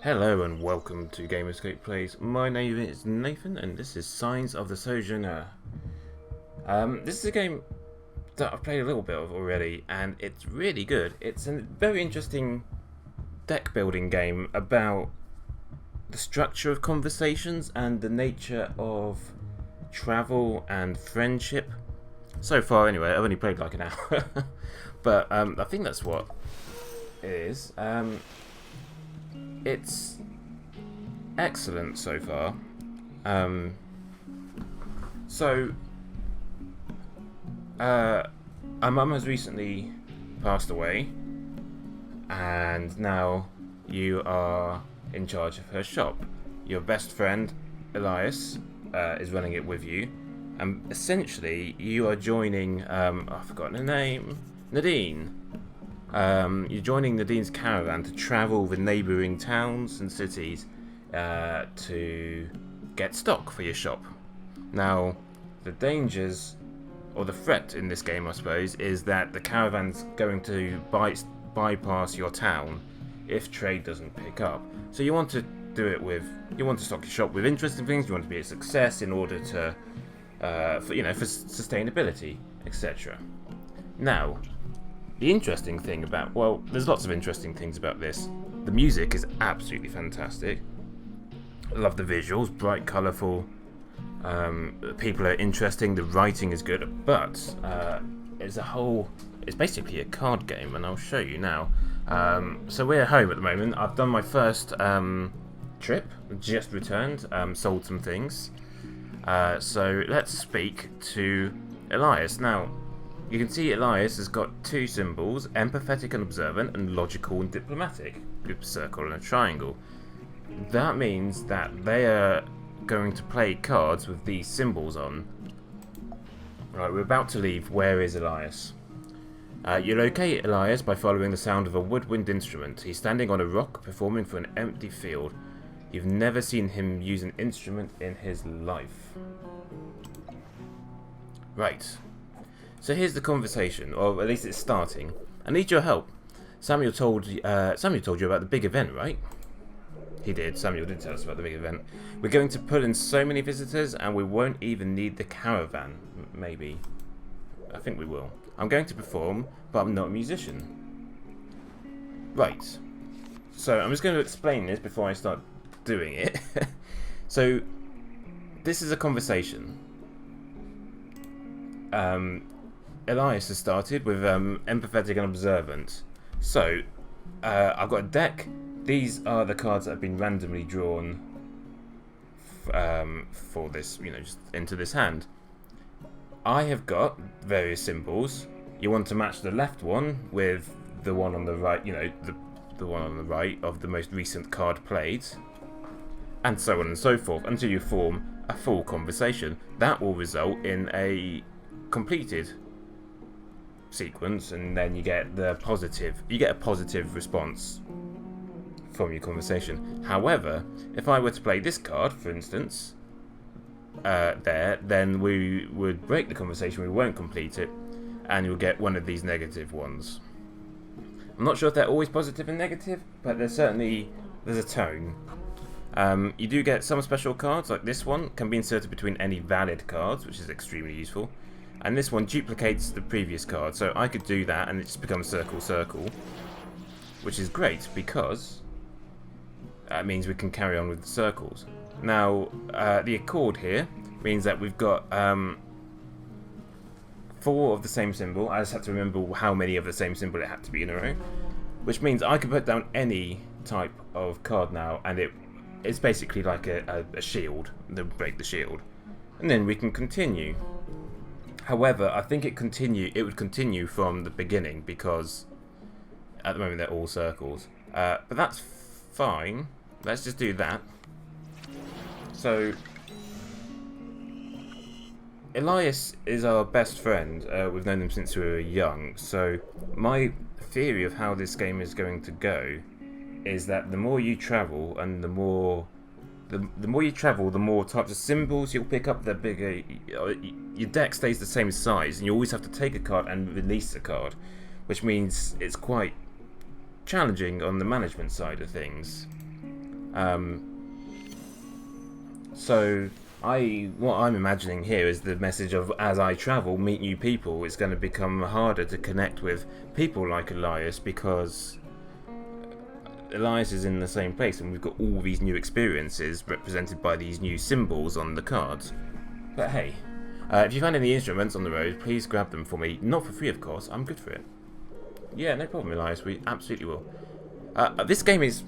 Hello and welcome to Gamerscape Plays. My name is Nathan and this is Signs of the Sojourner. This is a game that I've played a little bit of already and it's really good. It's a very interesting deck building game about the structure of conversations and the nature of travel and friendship. So far anyway, I've only played like an hour. But I think that's what it is. It's excellent so far. Our mum has recently passed away, and now you are in charge of her shop. Your best friend, Elias, is running it with you, and essentially you are joining, I've forgotten her name, Nadine. You're joining Nadine's caravan to travel with neighbouring towns and cities to get stock for your shop. Now, the dangers, or the threat in this game, I suppose, is that the caravan's going to bypass your town if trade doesn't pick up. So you want to do it with, you want to stock your shop with interesting things. You want to be a success in order to, for sustainability, etc. Now, the interesting thing about, well, there's lots of interesting things about this. The music is absolutely fantastic. I love the visuals, bright, colourful. People are interesting. The writing is good, but it's basically a card game, and I'll show you now. So we're home at the moment. I've done my first trip, just returned, sold some things. So let's speak to Elias now. You can see Elias has got two symbols, empathetic and observant, and logical and diplomatic, with a circle and a triangle. That means that they are going to play cards with these symbols on. Right, we're about to leave. Where is Elias? You locate Elias by following the sound of a woodwind instrument. He's standing on a rock, performing for an empty field. You've never seen him use an instrument in his life. Right. So here's the conversation, or at least it's starting. I need your help. Samuel told you about the big event, right? He did. Samuel did tell us about the big event. We're going to pull in so many visitors, and we won't even need the caravan. Maybe. I think we will. I'm going to perform, but I'm not a musician. Right. So I'm just going to explain this before I start doing it. So this is a conversation. Elias has started with empathetic and observant. So I've got a deck. These are the cards that have been randomly drawn for this, just into this hand. I have got various symbols. You want to match the left one with the one on the right, the one on the right of the most recent card played, and so on and so forth, until you form a full conversation. That will result in a completed sequence, and then you get a positive response from your conversation. However, if I were to play this card, for instance, then we would break the conversation, we won't complete it, and you'll get one of these negative ones. I'm not sure if they're always positive and negative, but there's a tone. You do get some special cards, like this one can be inserted between any valid cards, which is extremely useful. And this one duplicates the previous card, so I could do that and it just becomes circle, circle, which is great because that means we can carry on with the circles. Now, the accord here means that we've got 4 of the same symbol. I just have to remember how many of the same symbol it had to be in a row, which means I can put down any type of card now, and it's basically like a shield. They'll break the shield, and then we can continue. However, I think it would continue from the beginning because at the moment they're all circles. But that's fine. Let's just do that. So Elias is our best friend. We've known him since we were young. So my theory of how this game is going to go is that the more you travel and the more types of symbols you'll pick up, the bigger your deck stays the same size, and you always have to take a card and release a card, which means it's quite challenging on the management side of things. So what I'm imagining here is the message of, as I travel, meet new people. It's going to become harder to connect with people like Elias, because Elias is in the same place and we've got all these new experiences represented by these new symbols on the cards. But hey, if you find any instruments on the road, please grab them for me. Not for free, of course. I'm good for it. Yeah, no problem, Elias. We absolutely will. This game is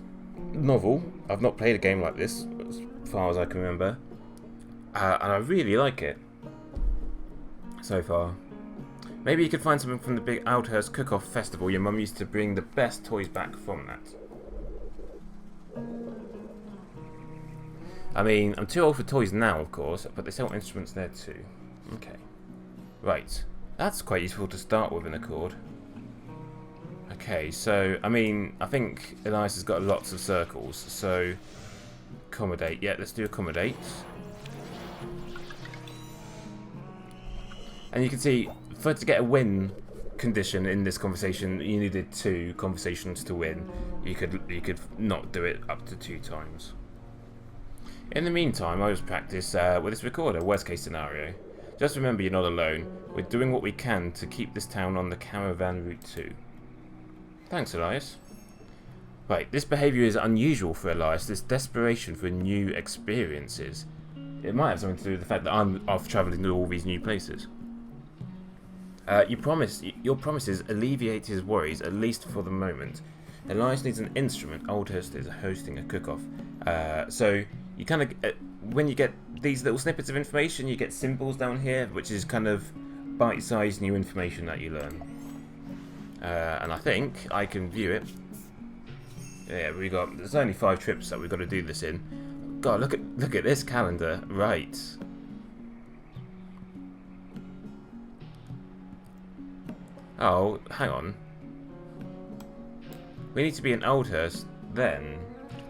novel. I've not played a game like this as far as I can remember. And I really like it so far. Maybe you could find something from the big Aldhurst Cook-Off Festival. Your mum used to bring the best toys back from that. I mean, I'm too old for toys now, of course, but they sell instruments there too. Okay. Right. That's quite useful to start with in a chord. Okay, so, I mean, I think Elias has got lots of circles, so... Accommodate. Yeah, let's do accommodate. And you can see, for to get a win condition in this conversation, you needed 2 conversations to win. You could not do it up to 2 times. In the meantime, I just practice with this recorder, worst case scenario. Just remember, you're not alone. We're doing what we can to keep this town on the caravan route too. Thanks, Elias. Right, this behaviour is unusual for Elias, this desperation for new experiences. It might have something to do with the fact that I'm off travelling to all these new places. Your promises alleviate his worries, at least for the moment. Elias needs an instrument. Aldhurst is hosting a cook-off. So you kind of, when you get these little snippets of information, you get symbols down here, which is kind of bite-sized new information that you learn. And I think I can view it. Yeah, there's only 5 trips that we've got to do this in. God, look at this calendar. Right. Oh, hang on. We need to be in Aldhurst then.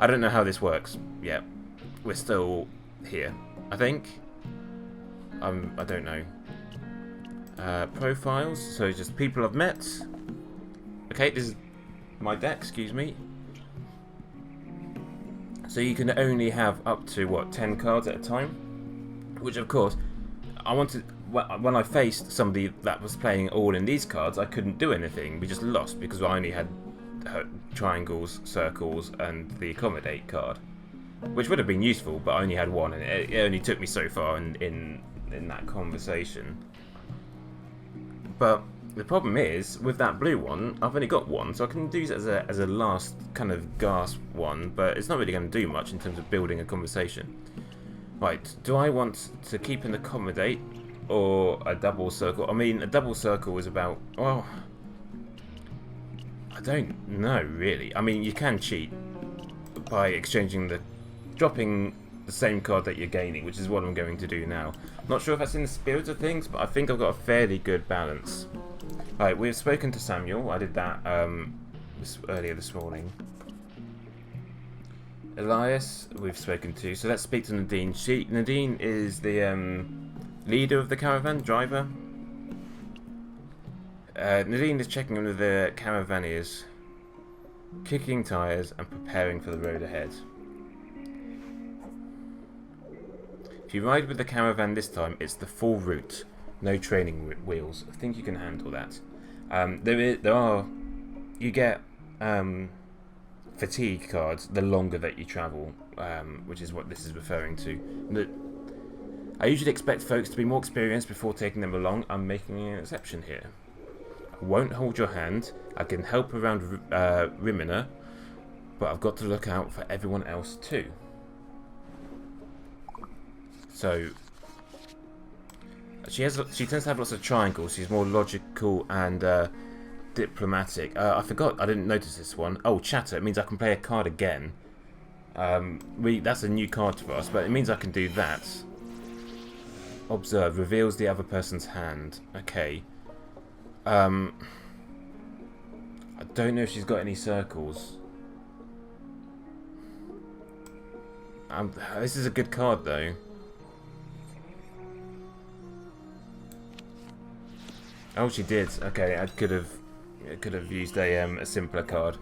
I don't know how this works yet. We're still here, I think. I don't know. Profiles, so just people I've met. Okay, this is my deck, excuse me. So you can only have up to, what, 10 cards at a time? Which, of course, I wanted... When I faced somebody that was playing all in these cards, I couldn't do anything. We just lost because I only had triangles, circles, and the accommodate card. Which would have been useful, but I only had one, and it only took me so far in that conversation. But the problem is, with that blue one, I've only got one, so I can use it as a last kind of gasp one, but it's not really going to do much in terms of building a conversation. Right, do I want to keep an accommodate or a double circle? I mean, a double circle is about, well, I don't know really. I mean, you can cheat by dropping the same card that you're gaining, which is what I'm going to do now. Not sure if that's in the spirit of things, but I think I've got a fairly good balance. Right, we've spoken to Samuel. I did that earlier this morning. Elias, we've spoken to. So let's speak to Nadine. Nadine is the leader of the caravan, driver. Nadine is checking in with the caravaneers, kicking tyres and preparing for the road ahead. If you ride with the caravan this time, it's the full route, no training wheels. I think you can handle that. You get fatigue cards the longer that you travel, which is what this is referring to. I usually expect folks to be more experienced before taking them along. I'm making an exception here. I won't hold your hand. I can help around Rimina, but I've got to look out for everyone else too. So she tends to have lots of triangles. She's more logical and diplomatic. I forgot. I didn't notice this one. Oh, chatter. It means I can play a card again. That's a new card for us, but it means I can do that. Observe reveals the other person's hand. Okay. I don't know if she's got any circles. This is a good card though. Oh, she did. Okay, I could have used a simpler card,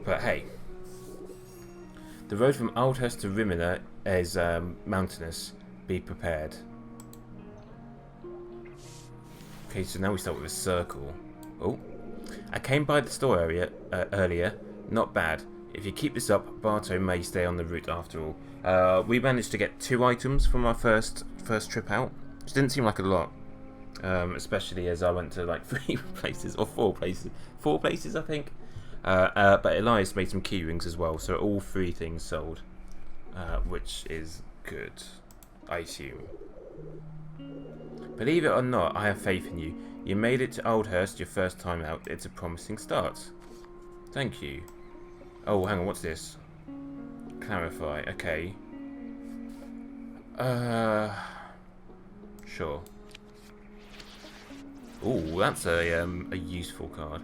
but hey, The road from Aldhurst to Rimina is mountainous. Be prepared. Okay, so now we start with a circle. Oh, I came by the store area earlier. Not bad. If you keep this up, Barto may stay on the route after all. We managed to get 2 items from our first trip out, which didn't seem like a lot, especially as I went to like 3 places or 4 places. 4 places, I think. But Elias made some key rings as well, so all 3 things sold, which is good, I assume. Believe it or not, I have faith in you. You made it to Aldhurst your first time out. It's a promising start. Thank you. Oh, hang on, what's this? Clarify, okay. Sure. Oh, that's a useful card.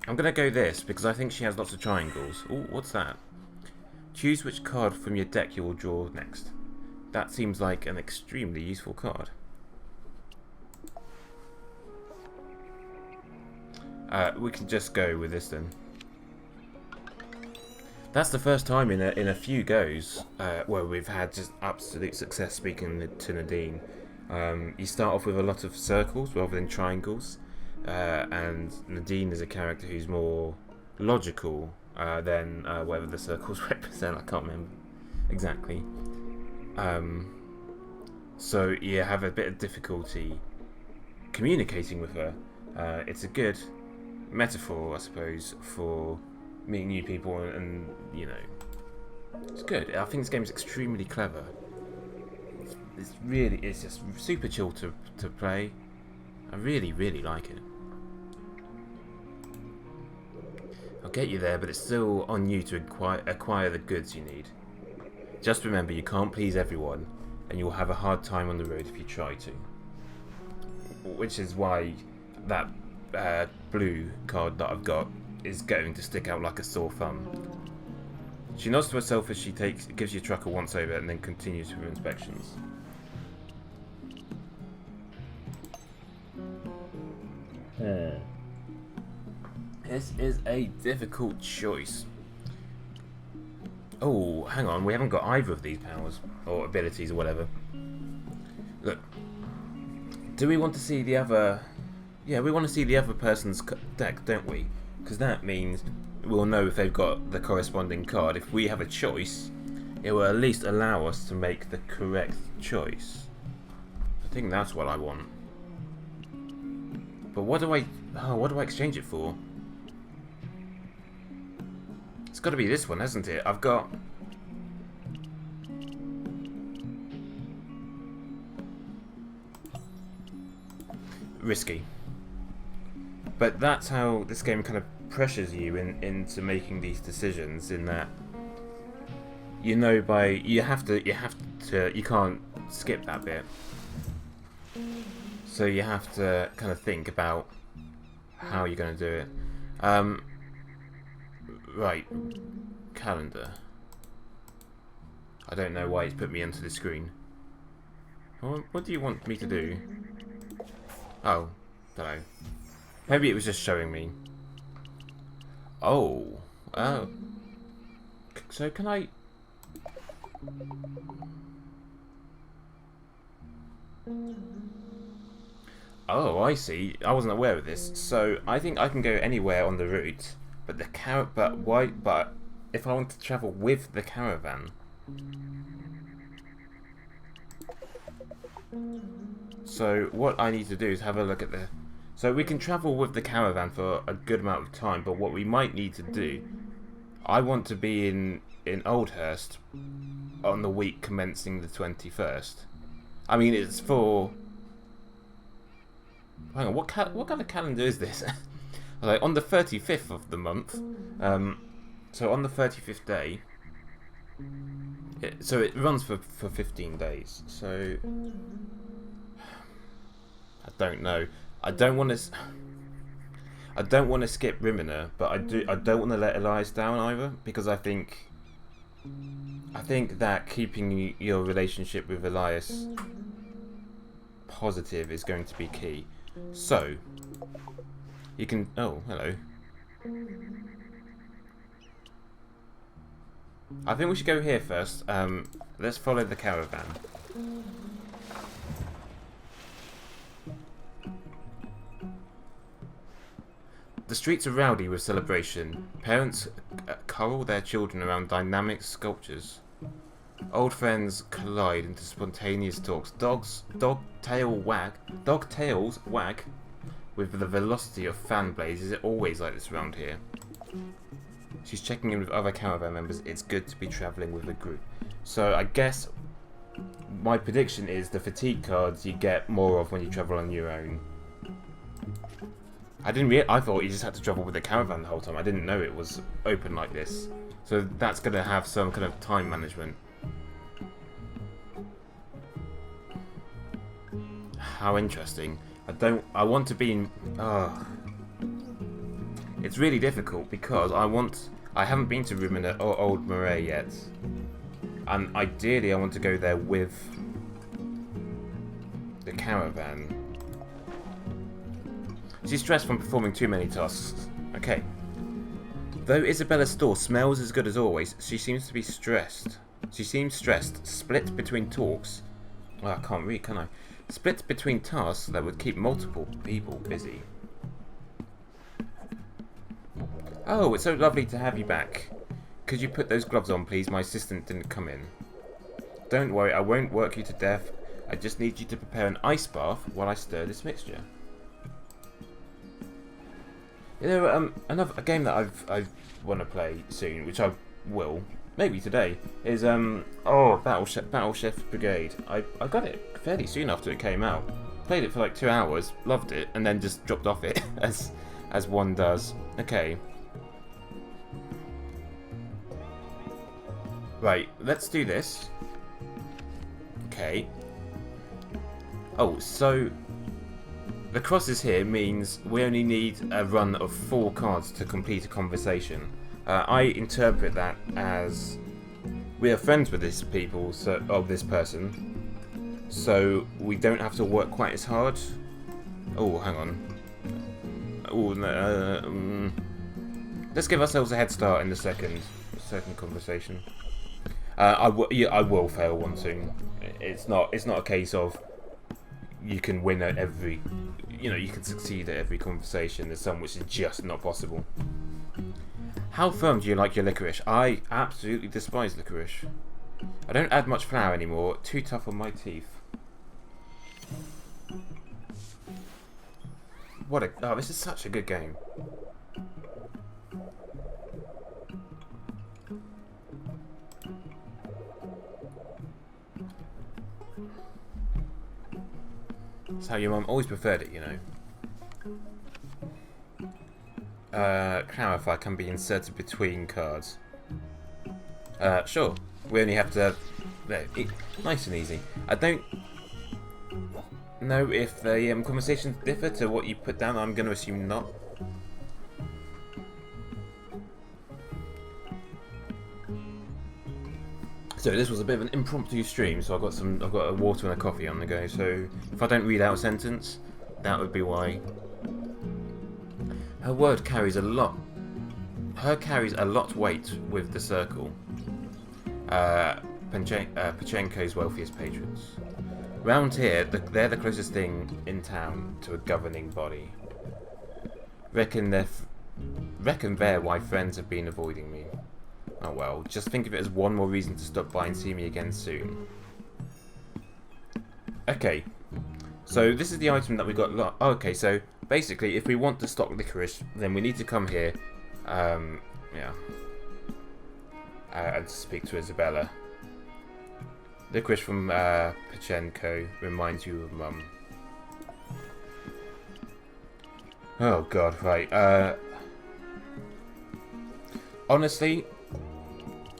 I'm gonna go this because I think she has lots of triangles. Oh, what's that? Choose which card from your deck you will draw next. That seems like an extremely useful card. We can just go with this then. That's the first time in a few goes where we've had just absolute success speaking to Nadine. You start off with a lot of circles rather than triangles, and Nadine is a character who's more logical than whatever the circles represent. I can't remember exactly. So you have a bit of difficulty communicating with her. It's a good metaphor, I suppose, for meeting new people, and you know, it's good. I think this game is extremely clever. It's just super chill to play. I really like it. I'll get you there, but it's still on you to acquire the goods you need. Just remember, you can't please everyone, and you'll have a hard time on the road if you try to. Which is why that blue card that I've got is going to stick out like a sore thumb. She nods to herself as she gives your truck a once over and then continues with her inspections. This is a difficult choice. Oh, hang on, we haven't got either of these powers or abilities or whatever. Look, do we want to see the other? Yeah, we want to see the other person's deck, don't we? Because that means we'll know if they've got the corresponding card. If we have a choice, it will at least allow us to make the correct choice. I think that's what I want. But what do I exchange it for? It's got to be this one, hasn't it? I've got... Risky. But that's how this game kind of pressures you into making these decisions, in that you know you can't skip that bit. So you have to kind of think about how you're going to do it. Right, calendar. I don't know why it's put me onto the screen. What do you want me to do? Oh, don't know. Maybe it was just showing me. Oh. So can I... Oh, I see. I wasn't aware of this. So I think I can go anywhere on the route, but But if I want to travel with the caravan. So what I need to do is have a look at the... So we can travel with the caravan for a good amount of time, but what we might need to do... I want to be in Aldhurst on the week commencing the 21st. I mean, it's for... Hang on, what kind of calendar is this? Like, on the 35th of the month. So on the 35th day... So it runs for 15 days. So... I don't know. I don't want to skip Rimina, but I don't want to let Elias down either, because I think that keeping your relationship with Elias positive is going to be key. So you can... Oh, hello. I think we should go here first. Let's follow the caravan. The streets are rowdy with celebration. Parents carol their children around dynamic sculptures. Old friends collide into spontaneous talks. Dog tails wag with the velocity of fan blades. Is it always like this around here? She's checking in with other caravan members. It's good to be travelling with a group. So I guess my prediction is the fatigue cards you get more of when you travel on your own. I thought you just had to travel with a caravan the whole time. I didn't know it was open like this. So that's going to have some kind of time management. How interesting. I want to be in... It's really difficult because I haven't been to Ruminant or Old Moray yet. And ideally I want to go there with the caravan. She's stressed from performing too many tasks. Okay. Though Isabella's store smells as good as always, she seems to be stressed. She seems stressed, split between talks. Oh, I can't read, can I? Split between tasks that would keep multiple people busy. Oh, it's so lovely to have you back. Could you put those gloves on, please? My assistant didn't come in. Don't worry, I won't work you to death. I just need you to prepare an ice bath while I stir this mixture. You know, a game that I want to play soon, which I will, maybe today, is Battle Chef Brigade. I got it fairly soon after it came out. Played it for like 2 hours, loved it, and then just dropped off it as one does. Okay. Right, let's do this. Okay. Oh, so the crosses here means we only need a run of 4 cards to complete a conversation. I interpret that as we are friends with this person, so we don't have to work quite as hard. Oh, hang on. Oh, no, let's give ourselves a head start in the second conversation. I will fail one soon. It's not a case of you can win at every, you can succeed at every conversation. There's some which is just not possible. How firm do you like your licorice? I absolutely despise licorice. I don't add much flour anymore. Too tough on my teeth. This is such a good game. That's how your mum always preferred it, Clarify can be inserted between cards. Sure. We only have to... nice and easy. I don't know if the conversations differ to what you put down. I'm going to assume not. So this was a bit of an impromptu stream, so I've got a water and a coffee on the go. So if I don't read out a sentence, that would be why. Her carries a lot weight with the circle. Pachenko's wealthiest patrons. Round here, they're the closest thing in town to a governing body. Reckon they're why friends have been avoiding me. Oh well, just think of it as one more reason to stop by and see me again soon. Okay, so this is the item that we got. Okay, so basically, if we want to stock licorice, then we need to come here. And speak to Isabella. Licorice from Pachenko reminds you of Mum. Oh God, right. Honestly,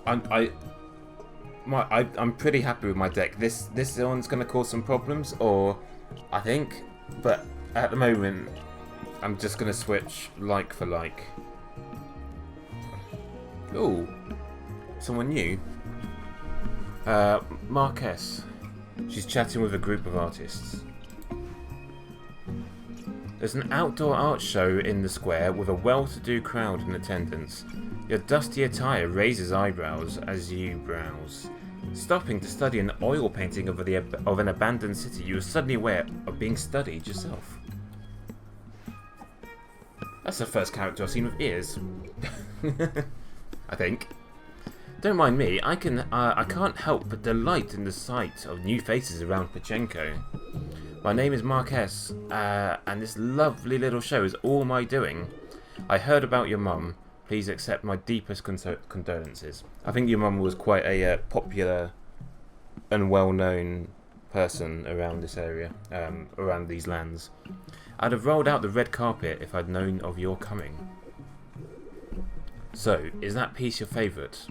I'm pretty happy with my deck. This one's gonna cause some problems, or I think, but at the moment, I'm just gonna switch like for like. Ooh, someone new. Marquez. She's chatting with a group of artists. There's an outdoor art show in the square with a well-to-do crowd in attendance. Your dusty attire raises eyebrows as you browse. Stopping to study an oil painting of an abandoned city, you are suddenly aware of being studied yourself. That's the first character I've seen with ears. I think. Don't mind me, I can't help but delight in the sight of new faces around Pachenko. My name is Marquez, and this lovely little show is all my doing. I heard about your mum. Please accept my deepest condolences. I think your mum was quite a popular and well-known person around this area, around these lands. I'd have rolled out the red carpet if I'd known of your coming. So, is that piece your favourite?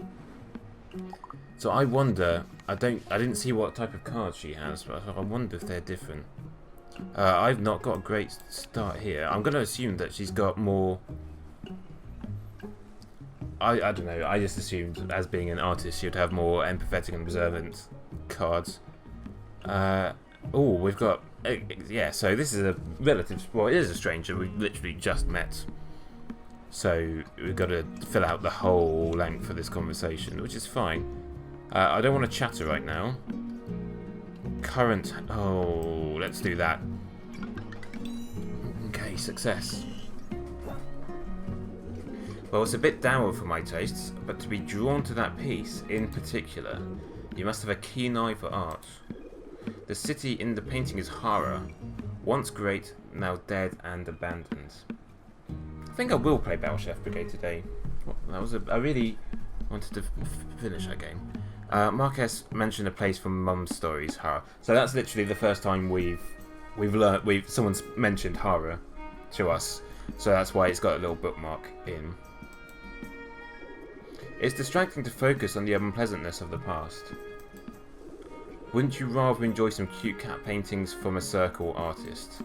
So I wonder, I didn't see what type of cards she has, but I wonder if they're different. I've not got a great start here. I'm going to assume that she's got more... I don't know, I just assumed as being an artist she'd have more empathetic and observant cards. Oh, we've got... yeah, so this is a relative... Well, it is a stranger we've literally just met. So we've got to fill out the whole length of this conversation, which is fine. I don't want to chatter right now. Current... Oh, let's do that. Okay, success. Well, it's a bit dour for my tastes, but to be drawn to that piece in particular, you must have a keen eye for art. The city in the painting is Hara, once great, now dead and abandoned. I think I will play Battle Chef Brigade today. That was I really wanted to finish that game. Marquez mentioned a place from Mum's stories, Hara. So that's literally the first time someone's mentioned Hara to us. So that's why it's got a little bookmark in. It's distracting to focus on the unpleasantness of the past. Wouldn't you rather enjoy some cute cat paintings from a circle artist?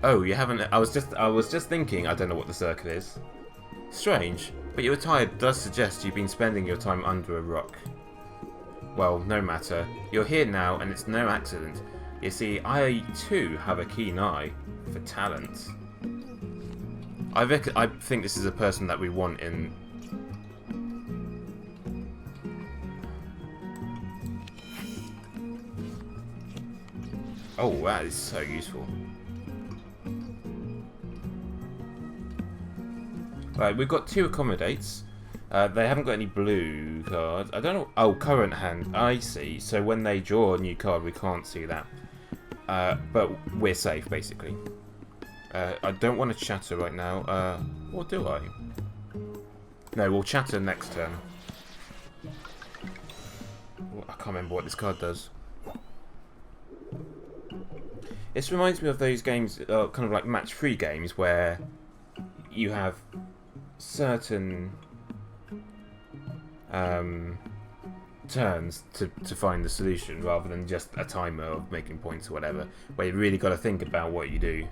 Oh, you haven't... I was just thinking, I don't know what the circle is. Strange, but your attire does suggest you've been spending your time under a rock. Well, no matter. You're here now, and it's no accident. You see, I too have a keen eye for talent. I think this is a person that we want in... Oh, that is so useful. Right, we've got 2 accommodates. They haven't got any blue cards. I don't know... Oh, current hand. I see. So when they draw a new card, we can't see that. But we're safe, basically. I don't want to chatter right now. Or do I? No, we'll chatter next turn. I can't remember what this card does. This reminds me of those games, kind of like match-3 games, where you have certain turns to find the solution, rather than just a timer of making points or whatever, where you really got to think about what you do.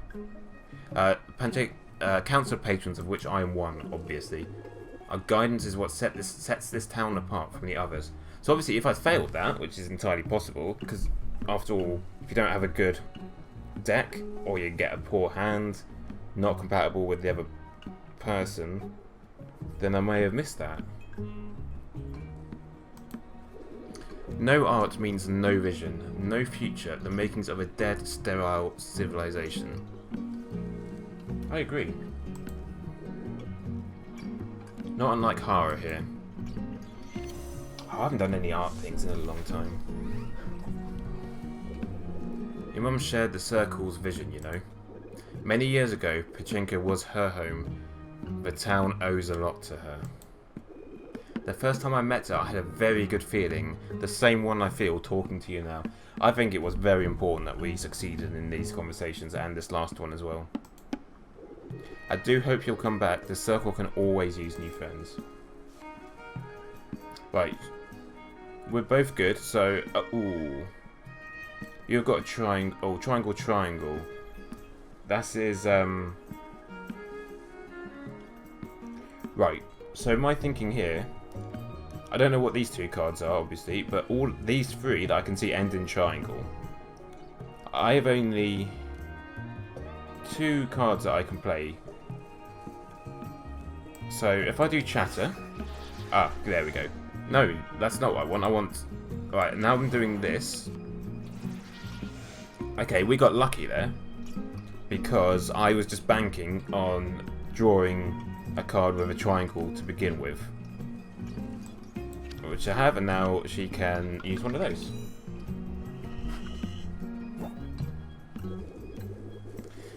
Council patrons, of which I am one, obviously. Our guidance is what sets this town apart from the others. So obviously, if I failed that, which is entirely possible, because after all, if you don't have a good deck, or you get a poor hand, not compatible with the other person, then I may have missed that. No art means no vision, no future, the makings of a dead, sterile civilization. I agree. Not unlike Hara here. Oh, I haven't done any art things in a long time. Your mum shared the Circle's vision, you know. Many years ago, Pachenko was her home. The town owes a lot to her. The first time I met her, I had a very good feeling, the same one I feel talking to you now. I think it was very important that we succeeded in these conversations, and this last one as well. I do hope you'll come back. The Circle can always use new friends. Right. We're both good, so... ooh. You've got a triangle... Oh, triangle, triangle. That is, Right. So my thinking here... I don't know what these 2 cards are, obviously, but all these 3 that I can see end in triangle. I have only 2 cards that I can play. So if I do chatter... Ah, there we go. No, that's not what I want. I want... Right, now I'm doing this. Okay, we got lucky there. Because I was just banking on drawing a card with a triangle to begin with. Which I have, and now she can use one of those.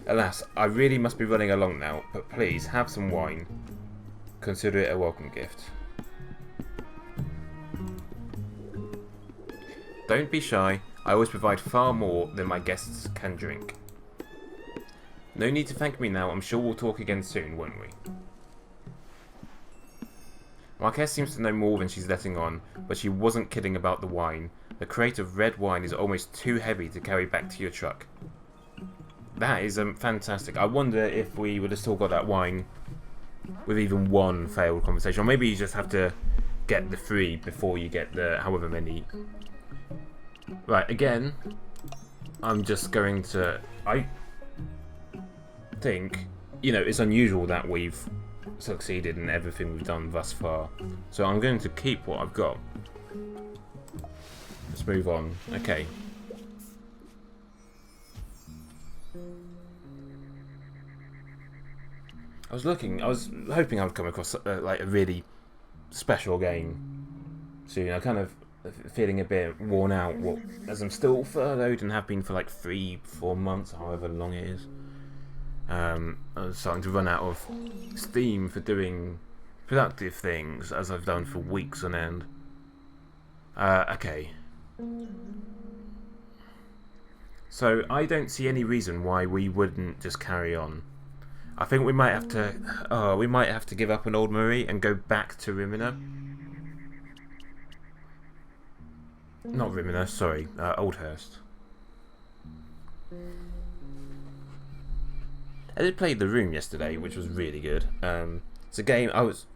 Alas, I really must be running along now, but please, have some wine. Consider it a welcome gift. Don't be shy, I always provide far more than my guests can drink. No need to thank me now, I'm sure we'll talk again soon, won't we? Marquez seems to know more than she's letting on, but she wasn't kidding about the wine. The crate of red wine is almost too heavy to carry back to your truck. That is fantastic. I wonder if we would have still got that wine with even one failed conversation. Or maybe you just have to get the 3 before you get the however many. Right, again, I'm just going to... I think, you know, it's unusual that we've succeeded in everything we've done thus far. So I'm going to keep what I've got. Let's move on. Okay. I was hoping I would come across like a really special game soon. I'm kind of feeling a bit worn out as I'm still furloughed and have been for like 3-4 months, however long it is. I'm starting to run out of steam for doing productive things, as I've done for weeks on end. Okay. So I don't see any reason why we wouldn't just carry on. I think we might have to give up on Old Marie and go back to Rimina. Not Rimina, sorry, Oldhurst. I did play The Room yesterday, which was really good. It's a game, I was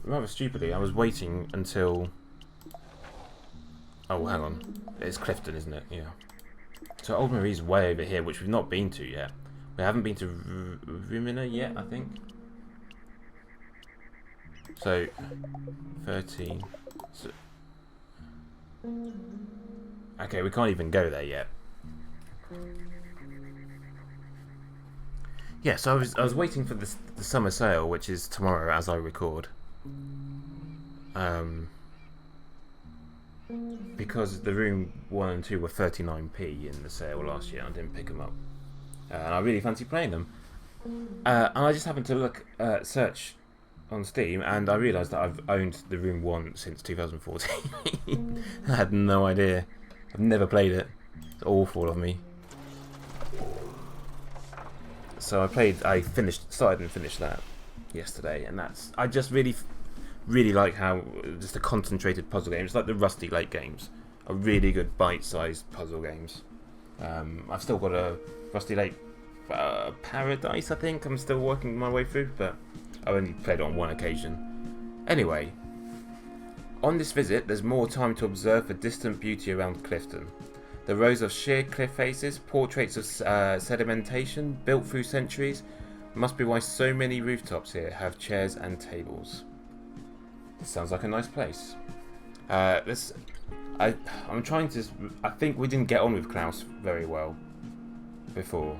waiting until... Oh, hang on. It's Clifton, isn't it? Yeah. So Old Marie's way over here, which we've not been to yet. We haven't been to Rimina yet, I think. So, 13. So, okay, we can't even go there yet. Yeah, so I was waiting for the summer sale, which is tomorrow as I record. Because The Room 1 and 2 were 39p in the sale last year, and I didn't pick them up. And I really fancy playing them. And I just happened to search on Steam, and I realised that I've owned The Room 1 since 2014. I had no idea. I've never played it. It's awful of me. So I started and finished that yesterday, and I just really like how just a concentrated puzzle game. It's like the Rusty Lake games, are really good bite-sized puzzle games. I've still got a Rusty Lake Paradise, I think. I'm still working my way through, but I only played it on one occasion. Anyway, on this visit, there's more time to observe the distant beauty around Clifton. The rows of sheer cliff faces, portraits of sedimentation built through centuries, must be why so many rooftops here have chairs and tables. This sounds like a nice place. I'm trying to... I think we didn't get on with Klaus very well before.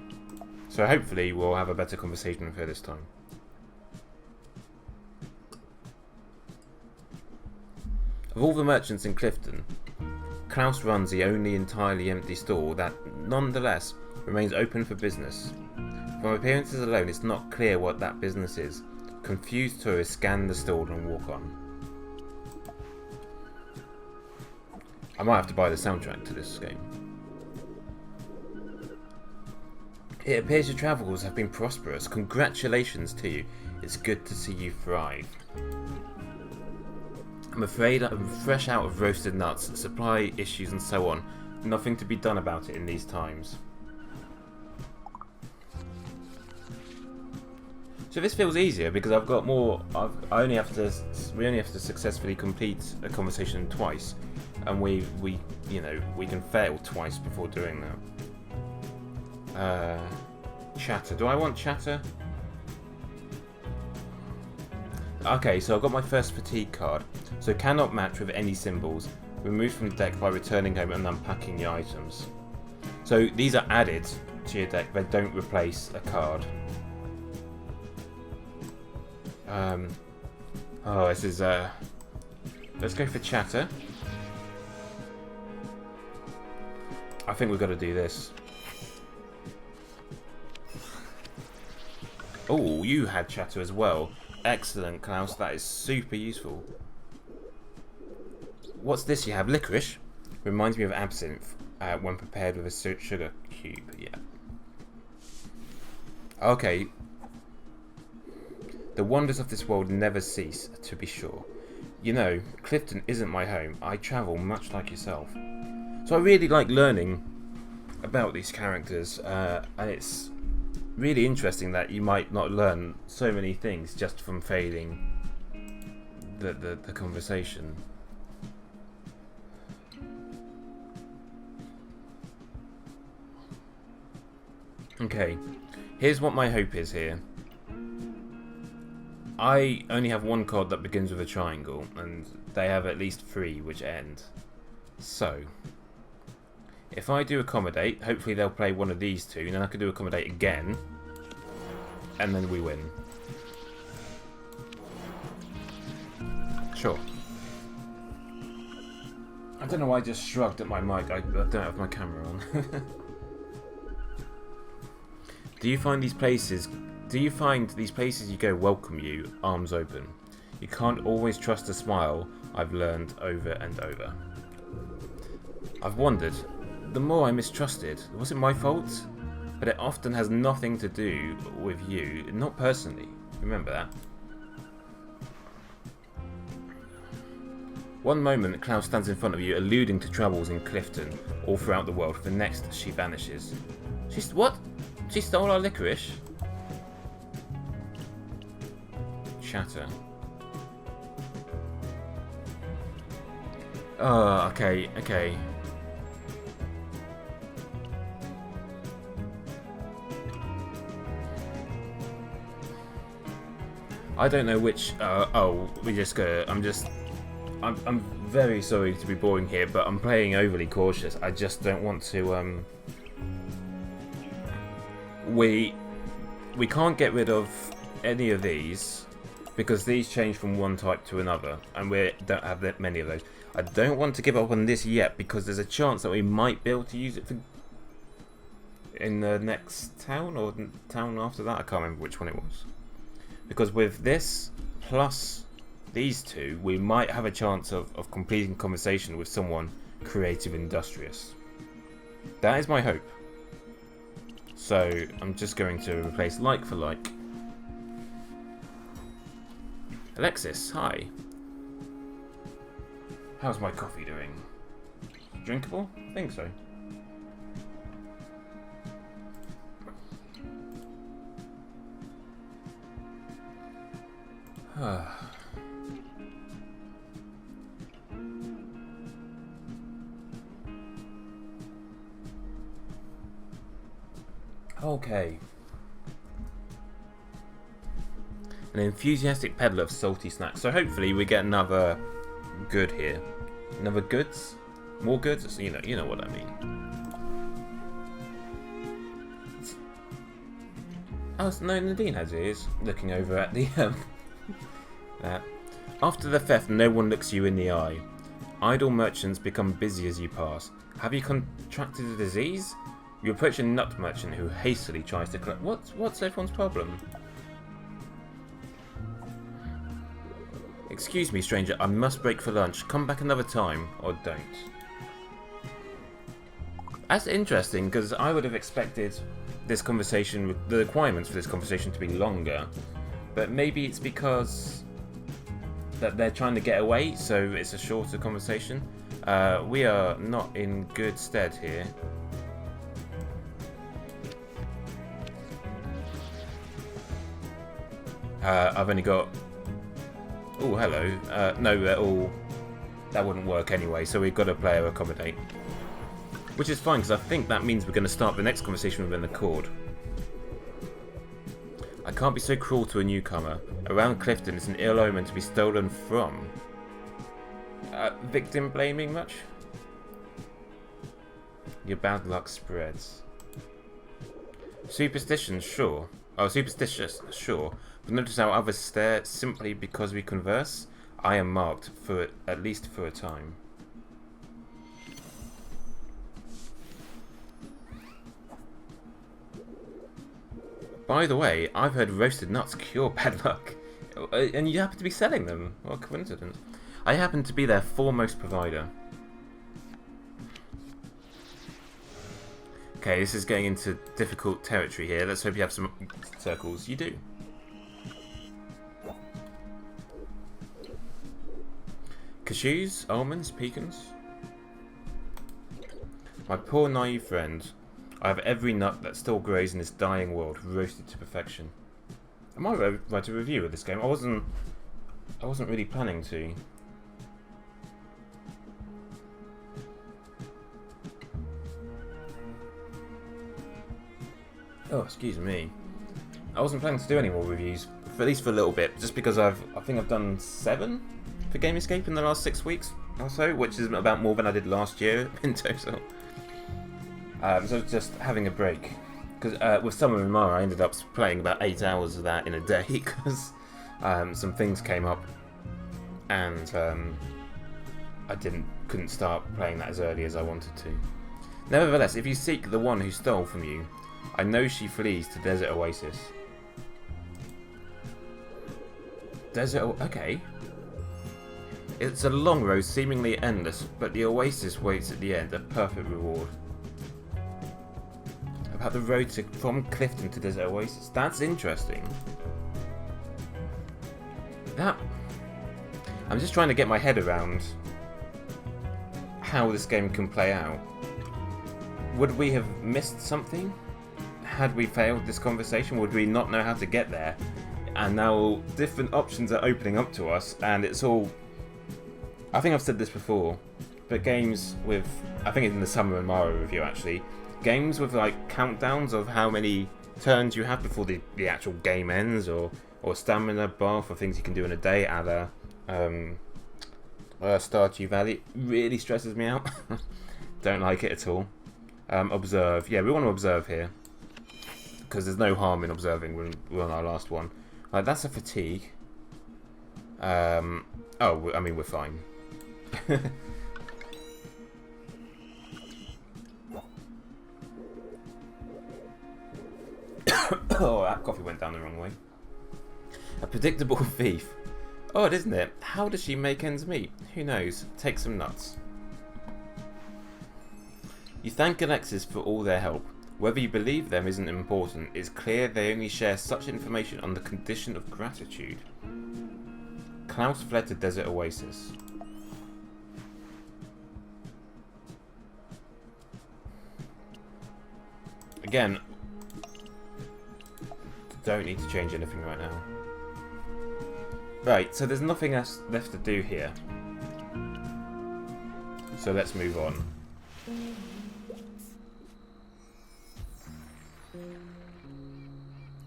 So hopefully we'll have a better conversation with her this time. Of all the merchants in Clifton, Klaus runs the only entirely empty store that, nonetheless, remains open for business. From appearances alone, it's not clear what that business is. Confused tourists scan the stall and walk on. I might have to buy the soundtrack to this game. It appears your travels have been prosperous. Congratulations to you. It's good to see you thrive. I'm afraid I'm fresh out of roasted nuts, supply issues and so on. Nothing to be done about it in these times. So this feels easier because I've got more. We only have to successfully complete a conversation twice, and we can fail twice before doing that. Chatter. Do I want chatter? Okay, so I've got my first fatigue card. So cannot match with any symbols. Removed from the deck by returning home and unpacking your items. So these are added to your deck. They don't replace a card. Oh, this is let's go for chatter. I think we've got to do this. Oh, you had chatter as well. Excellent, Klaus. That is super useful. What's this you have? Licorice? Reminds me of absinthe when prepared with a sugar cube. Yeah. Okay. The wonders of this world never cease, to be sure. You know, Clifton isn't my home. I travel much like yourself. So I really like learning about these characters, and it's really interesting that you might not learn so many things just from failing the conversation. Okay, here's what my hope is here. I only have one card that begins with a triangle, and they have at least 3 which end. So, if I do accommodate, hopefully they'll play one of these 2, and then I can do accommodate again, and then we win. Sure. I don't know why I just shrugged at my mic. I don't have my camera on. Do you find these places you go welcome you, arms open? You can't always trust a smile, I've learned over and over. I've wondered, the more I mistrusted, was it my fault? But it often has nothing to do with you, not personally. Remember that. One moment, Klaus stands in front of you, alluding to troubles in Clifton, all throughout the world. The next, she vanishes. What? She stole our licorice? Chatter. Oh, okay. I don't know which. Oh, we just go. I'm very sorry to be boring here, but I'm playing overly cautious. I just don't want to. We can't get rid of any of these because these change from one type to another, and we don't have that many of those. I don't want to give up on this yet because there's a chance that we might be able to use it for in the next town or town after that. I can't remember which one it was. Because with this plus these 2, we might have a chance of completing conversation with someone creative, industrious. That is my hope. So I'm just going to replace like for like. Alexis, hi. How's my coffee doing? Drinkable? I think so. Okay. An enthusiastic peddler of salty snacks. So hopefully we get another good here. Another goods? More goods? You know what I mean. Oh no, Nadine has ears. Looking over at the that. After the theft, no one looks you in the eye. Idle merchants become busy as you pass. Have you contracted a disease? You approach a nut merchant who hastily tries to collect. What's everyone's problem? Excuse me, stranger. I must break for lunch. Come back another time, or don't. That's interesting because I would have expected this conversation, with the requirements for this conversation, to be longer, but maybe it's because that they're trying to get away, so it's a shorter conversation. We are not in good stead here. I've only got. Oh, hello. No, they're all. That wouldn't work anyway, so we've got to play or accommodate. Which is fine, because I think that means we're going to start the next conversation with an accord. I can't be so cruel to a newcomer. Around Clifton is an ill omen to be stolen from. Victim blaming much? Your bad luck spreads. Superstition, sure. Oh, superstitious, sure. But notice how others stare simply because we converse? I am marked, for at least for a time. By the way, I've heard roasted nuts cure bad luck. And you happen to be selling them. What a coincidence. I happen to be their foremost provider. Okay, this is getting into difficult territory here. Let's hope you have some circles. You do. Cashews, almonds, pecans. My poor naive friend. I have every nut that still grows in this dying world roasted to perfection. I might write a review of this game. I wasn't really planning to. Oh, excuse me. I wasn't planning to do any more reviews, at least for a little bit, just because I think I've done 7 for Gamerscape in the last 6 weeks or so, which is about more than I did last year in total. So just having a break, because with Summer in Mara I ended up playing about 8 hours of that in a day because some things came up, and I couldn't start playing that as early as I wanted to. Nevertheless, if you seek the one who stole from you, I know she flees to Desert Oasis. Okay. It's a long road, seemingly endless, but the oasis waits at the end, a perfect reward. About the road from Clifton to Desert Oasis. That's interesting. I'm just trying to get my head around how this game can play out. Would we have missed something? Had we failed this conversation? Would we not know how to get there? And now different options are opening up to us, and it's all... I think I've said this before, but games with... I think it's in the Summer and Mara review actually. Games with like countdowns of how many turns you have before the actual game ends, or stamina bar for things you can do in a day, a la Stardew Valley, really stresses me out. Don't like it at all. Observe. Yeah, we want to observe here, because there's no harm in observing. We're on our last one. Like, that's a fatigue. Oh, I mean, we're fine. Oh, that coffee went down the wrong way. A predictable thief. Odd, isn't it? How does she make ends meet? Who knows? Take some nuts. You thank Alexis for all their help. Whether you believe them isn't important. It's clear they only share such information on the condition of gratitude. Klaus fled to Desert Oasis. Again, don't need to change anything right now. Right, so there's nothing else left to do here. So let's move on.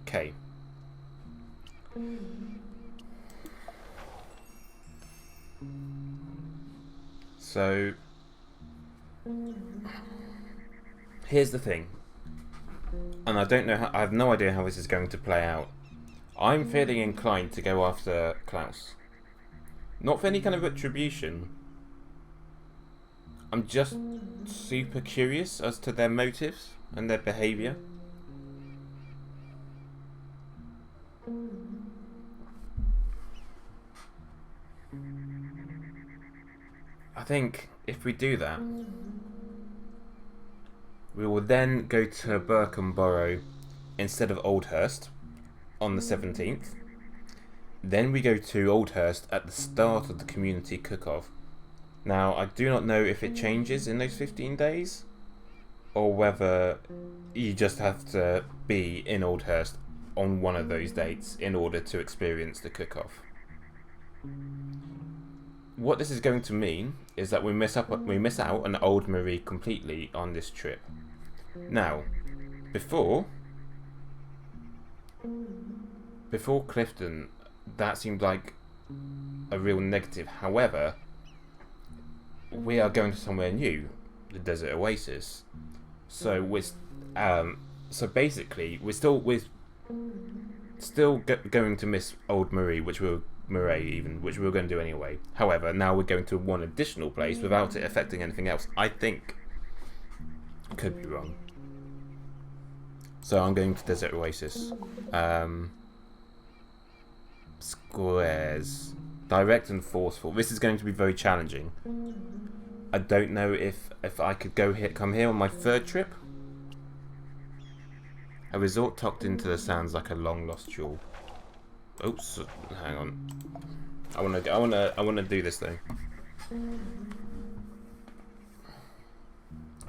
Okay. So here's the thing, and I don't know how, I have no idea how this is going to play out. I'm feeling inclined to go after Klaus. Not for any kind of retribution. I'm just super curious as to their motives and their behaviour. I think if we do that, we will then go to Birkenborough instead of Oldhurst on the 17th. Then we go to Oldhurst at the start of the community cook-off. Now, I do not know if it changes in those 15 days, or whether you just have to be in Oldhurst on one of those dates in order to experience the cook-off. what this is going to mean is that we miss out on Old Marie completely on this trip. Now, before Clifton, that seemed like a real negative. However, we are going to somewhere new, the Desert Oasis. So basically we're still going to miss Old Marie, which we were going to do anyway. However, now we're going to one additional place without it affecting anything else. I think. Could be wrong. So I'm going to Desert Oasis. Squares. Direct and forceful. This is going to be very challenging. I don't know if I could come here on my third trip. A resort tucked into the sands like a long lost jewel. Oops, hang on. I wanna do this thing.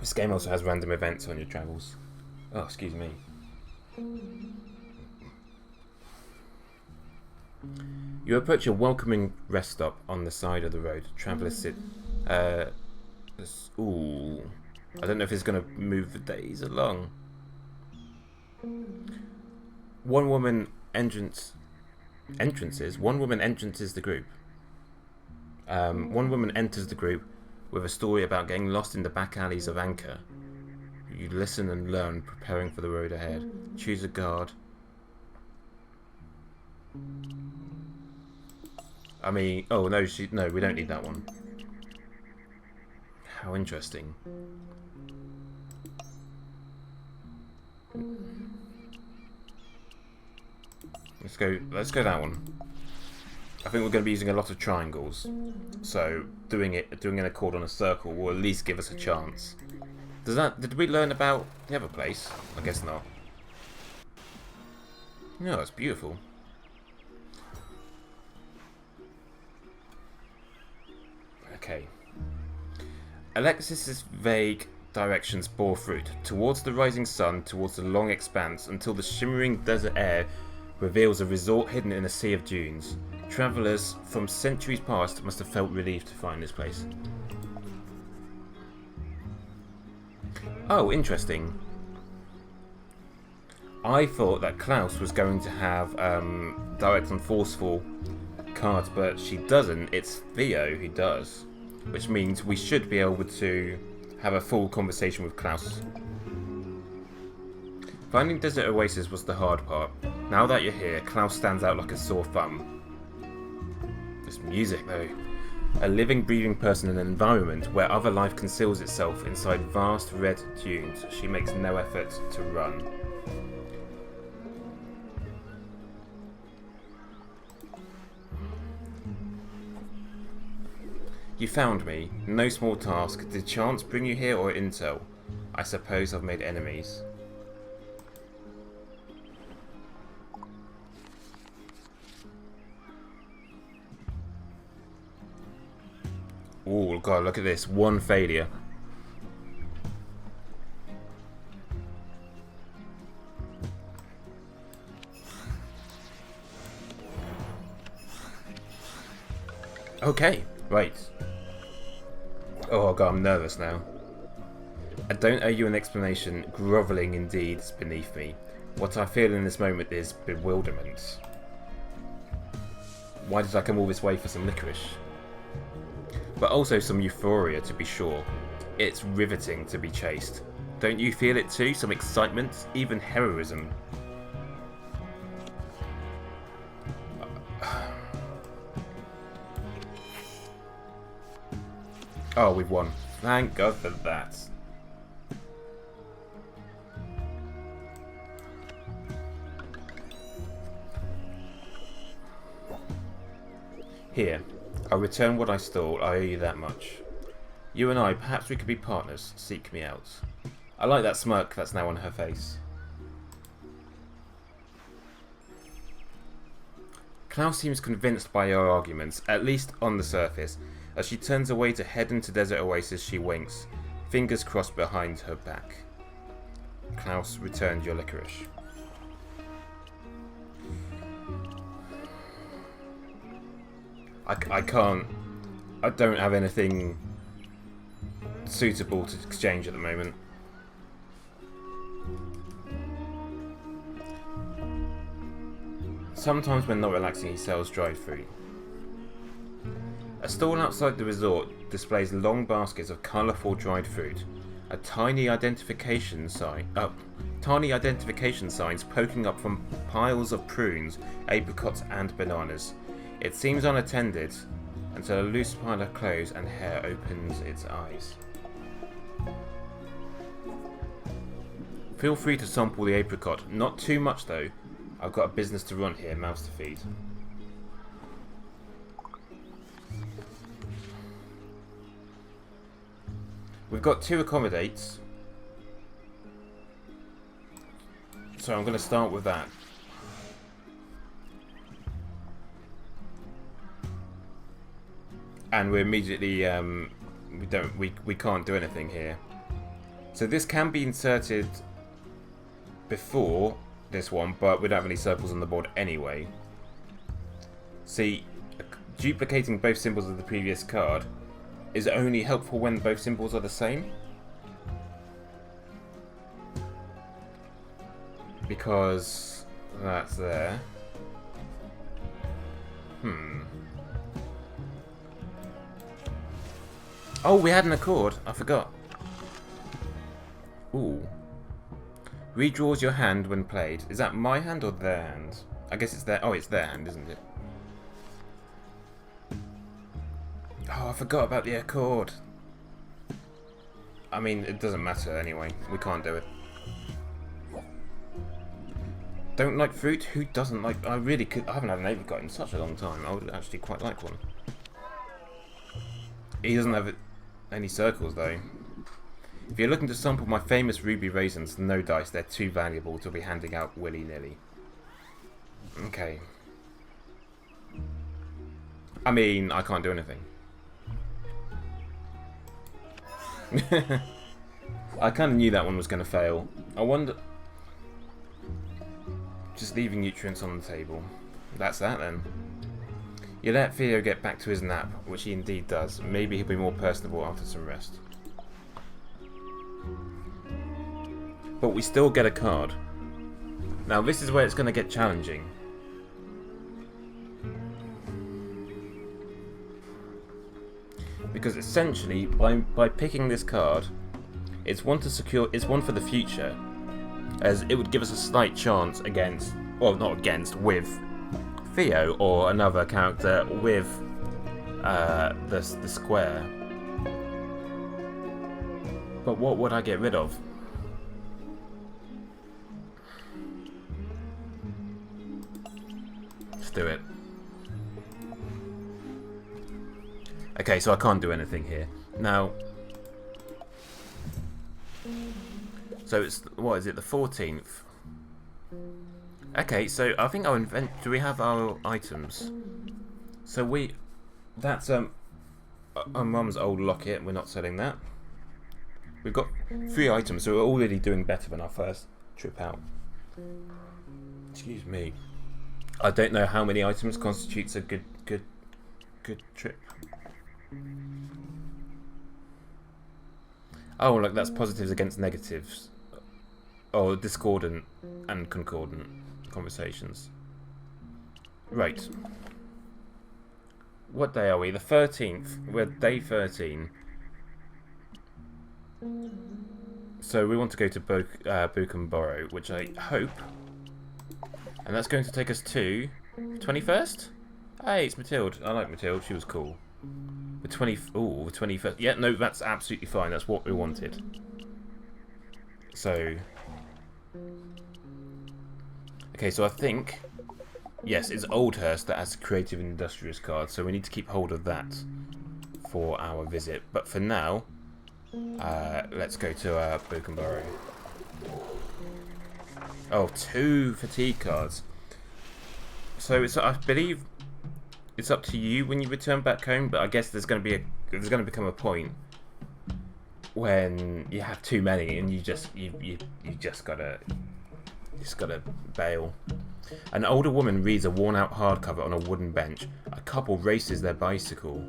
This game also has random events on your travels. Oh, excuse me. You approach a welcoming rest stop on the side of the road. Travelers sit. Ooh, I don't know if it's gonna move the days along. One woman entrances the group. One woman enters the group with a story about getting lost in the back alleys of Anchor. You listen and learn, preparing for the road ahead. Choose a guard. I mean, oh no, no, we don't need that one. How interesting. Let's go that one. I think we're going to be using a lot of triangles, so doing an accord on a circle will at least give us a chance. Did we learn about the other place? I guess not. No, it's beautiful. Okay. Alexis's vague directions bore fruit, towards the rising sun, towards the long expanse, until the shimmering desert air reveals a resort hidden in a sea of dunes. Travellers from centuries past must have felt relieved to find this place. Oh, interesting. I thought that Klaus was going to have direct and forceful cards, but she doesn't. It's Theo who does, which means we should be able to have a full conversation with Klaus. Finding Desert Oasis was the hard part. Now that you're here, Klaus stands out like a sore thumb. This music, though. A living, breathing person in an environment where other life conceals itself inside vast red dunes. She makes no effort to run. You found me. No small task. Did chance bring you here or intel? I suppose I've made enemies. Oh god, look at this. One failure. Okay, right. Oh god, I'm nervous now. I don't owe you an explanation. Grovelling indeed is beneath me. What I feel in this moment is bewilderment. Why did I come all this way for some licorice? But also some euphoria, to be sure. It's riveting to be chased. Don't you feel it too? Some excitement, even heroism. Oh, we've won. Thank God for that. Here. I'll return what I stole. I owe you that much. You and I, perhaps we could be partners. Seek me out. I like that smirk that's now on her face. Klaus seems convinced by your arguments, at least on the surface. As she turns away to head into Desert Oasis, she winks, fingers crossed behind her back. Klaus returned your licorice. I can't. I don't have anything suitable to exchange at the moment. Sometimes when not relaxing, he sells dried fruit. A stall outside the resort displays long baskets of colourful dried fruit. A tiny identification signs poking up from piles of prunes, apricots and bananas. It seems unattended until a loose pile of clothes and hair opens its eyes. Feel free to sample the apricot. Not too much though. I've got a business to run here, mouths to feed. We've got 2 accommodates. So I'm going to start with that. And we're immediately we can't do anything here. So this can be inserted before this one, but we don't have any circles on the board anyway. See, duplicating both symbols of the previous card is only helpful when both symbols are the same. Because that's there. Oh, we had an accord. I forgot. Ooh. Redraws your hand when played. Is that my hand or their hand? I guess it's their... Oh, it's their hand, isn't it? Oh, I forgot about the accord. I mean, it doesn't matter anyway. We can't do it. Don't like fruit? Who doesn't like... I really could... I haven't had an apricot in such a long time. I would actually quite like one. He doesn't have any circles, though. If you're looking to sample my famous ruby raisins, no dice. They're too valuable to be handing out willy-nilly. Okay. I mean, I can't do anything. I kind of knew that one was going to fail. I wonder... Just leaving nutrients on the table. That's that then. You let Theo get back to his nap, which he indeed does. Maybe he'll be more personable after some rest. But we still get a card. Now this is where it's going to get challenging. Because essentially, by picking this card, it's one to secure. It's one for the future, as it would give us a slight chance against, well, not against, with Theo or another character with the square. But what would I get rid of? Let's do it. Okay, so I can't do anything here. Now, so it's, what is it, the 14th? Okay, so I think I'll invent, do we have our items? So that's our mum's old locket, we're not selling that. We've got 3 items, so we're already doing better than our first trip out. Excuse me. I don't know how many items constitutes a good trip. Oh, look, that's positives against negatives. Oh, discordant and concordant conversations. Right. What day are we? The 13th. We're day 13. So we want to go to Buchenborough, which I hope. And that's going to take us to 21st? Hey, it's Matilde. I like Matilde. She was cool. The 21st. Yeah, no, that's absolutely fine. That's what we wanted. So, okay, so I think, yes, it's Oldhurst that has a creative and industrious card, so we need to keep hold of that for our visit. But for now, let's go to Buchenborough. Oh, 2 fatigue cards. So it's, I believe, it's up to you when you return back home, but I guess there's going to become a point when you have too many and you just gotta bail. An older woman reads a worn-out hardcover on a wooden bench. A couple races their bicycle.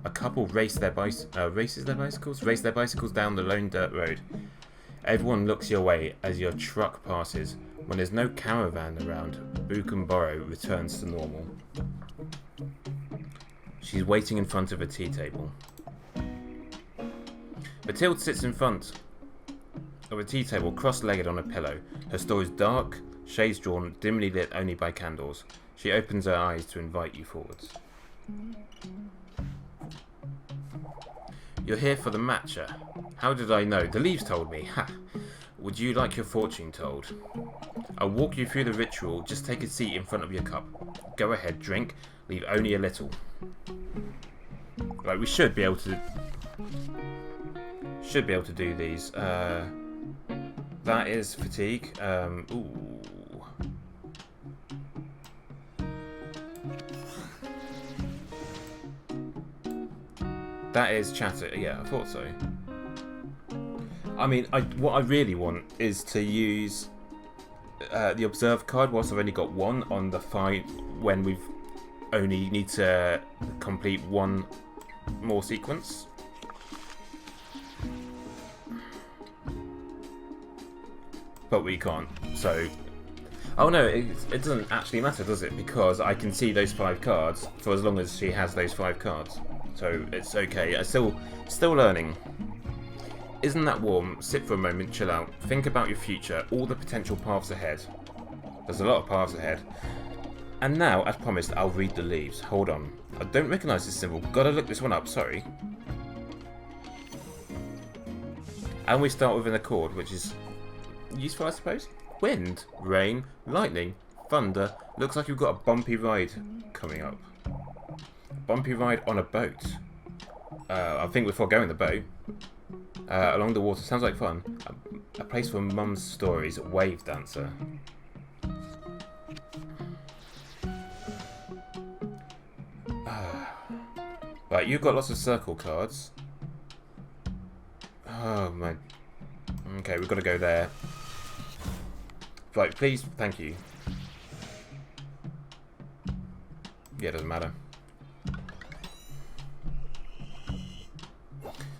A couple race their race their bicycles down the lone dirt road. Everyone looks your way as your truck passes. When there's no caravan around, Buchenborough returns to normal. She's waiting in front of a tea table. Mathilde sits in front of a tea table, cross-legged on a pillow. Her store is dark, shades drawn, dimly lit only by candles. She opens her eyes to invite you forwards. You're here for the matcha. How did I know? The leaves told me. Ha! Would you like your fortune told? I'll walk you through the ritual. Just take a seat in front of your cup. Go ahead, drink. Leave only a little. Right, we should be able to do these. That is fatigue. Ooh. That is chatter. Yeah, I thought so. I mean, what I really want is to use the observe card whilst I've only got one on the fight when we've only need to complete one more sequence. But we can't, so... Oh no, it doesn't actually matter, does it? Because I can see those 5 cards for as long as she has those 5 cards. So it's okay. I'm still learning. Isn't that warm? Sit for a moment, chill out. Think about your future, all the potential paths ahead. There's a lot of paths ahead. And now, as promised, I'll read the leaves. Hold on. I don't recognise this symbol. Gotta look this one up, sorry. And we start with an accord, which is useful, I suppose. Wind, rain, lightning, thunder. Looks like you've got a bumpy ride coming up. Bumpy ride on a boat. I think we're foregoing the boat. Along the water. Sounds like fun. A place for mum's stories. Wave dancer. Right, you've got lots of circle cards. Oh my... Okay, we've got to go there. Right, please, thank you. Yeah, it doesn't matter.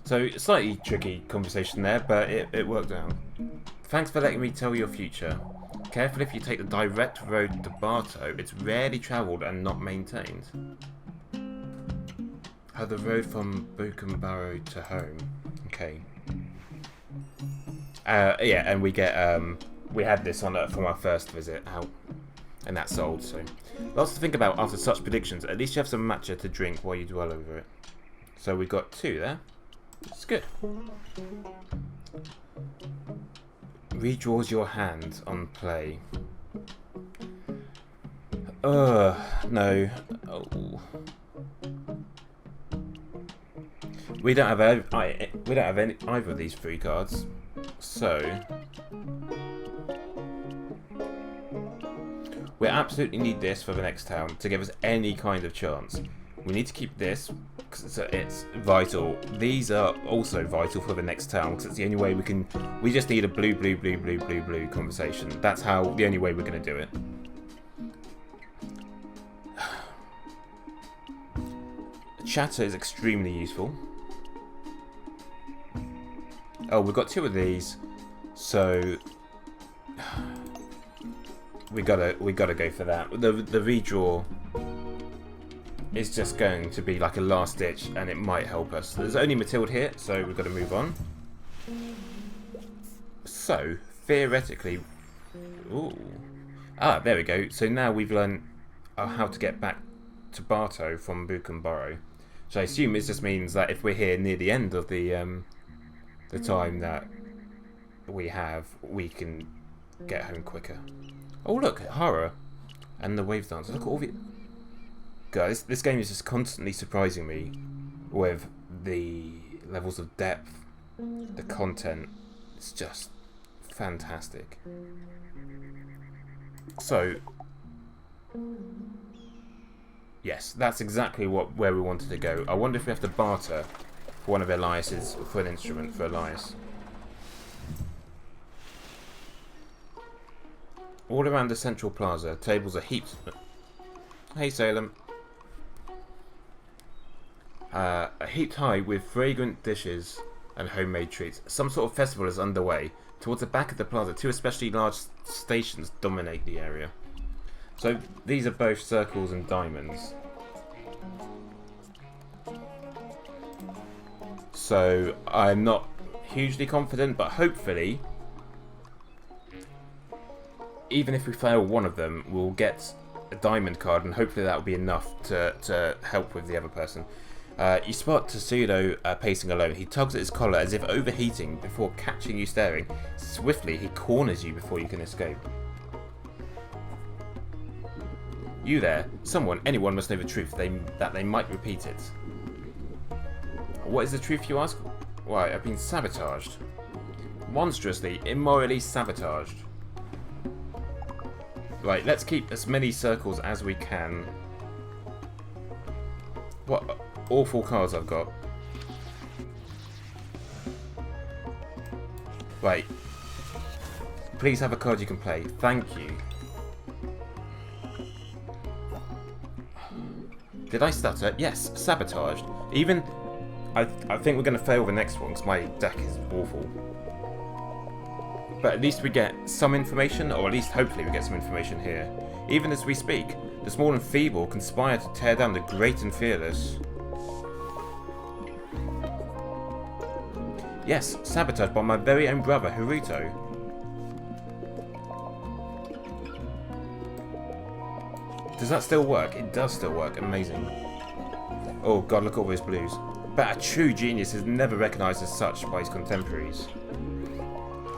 So, slightly tricky conversation there, but it worked out. Thanks for letting me tell your future. Careful if you take the direct road to Bartow. It's rarely travelled and not maintained. Oh, the road from Buchenborough to home. Okay. Yeah, and we get we had this on from our first visit out, and that's sold. So lots to think about after such predictions. At least you have some matcha to drink while you dwell over it. So we got 2 there. It's good. Redraws your hand on play. No. Oh. We don't have any either of these 3 cards, so we absolutely need this for the next town to give us any kind of chance. We need to keep this because it's vital. These are also vital for the next town because it's the only way we can. We just need a blue conversation. That's the only way we're going to do it. Chatter is extremely useful. Oh, we've got 2 of these, so we gotta go for that. The redraw is just going to be like a last ditch, and it might help us. There's only Mathilde here, so we've got to move on. So theoretically, there we go. So now we've learned how to get back to Bartow from Buchenborough. So I assume it just means that if we're here near the end of the time that we have, we can get home quicker. Oh look, horror and the wave dance. Look at all the guys. This game is just constantly surprising me with the levels of depth, the content. It's just fantastic. So yes, that's exactly where we wanted to go. I wonder if we have to barter for one of Elias's for an instrument for Elias. All around the central plaza, tables are heaped... Hey, Salem. Are heaped high with fragrant dishes and homemade treats. Some sort of festival is underway. Towards the back of the plaza, 2 especially large stations dominate the area. So these are both circles and diamonds. So I'm not hugely confident, but hopefully, even if we fail one of them, we'll get a diamond card, and hopefully that will be enough to help with the other person. You spot Tetsudo pacing alone. He tugs at his collar as if overheating before catching you staring. Swiftly, he corners you before you can escape. You there. Someone, anyone must know the truth, that they might repeat it. What is the truth, you ask? Why, I've been sabotaged. Monstrously, immorally sabotaged. Right, let's keep as many circles as we can. What awful cards I've got. Right. Please have a card you can play. Thank you. Did I stutter? Yes, sabotaged. Even... I think we're going to fail the next one because my deck is awful. But at least we get some information, or at least hopefully we get some information here. Even as we speak, the small and feeble conspire to tear down the great and fearless. Yes, sabotaged by my very own brother, Haruto. Does that still work? It does still work. Amazing. Oh god, look at all those blues. But a true genius is never recognised as such by his contemporaries.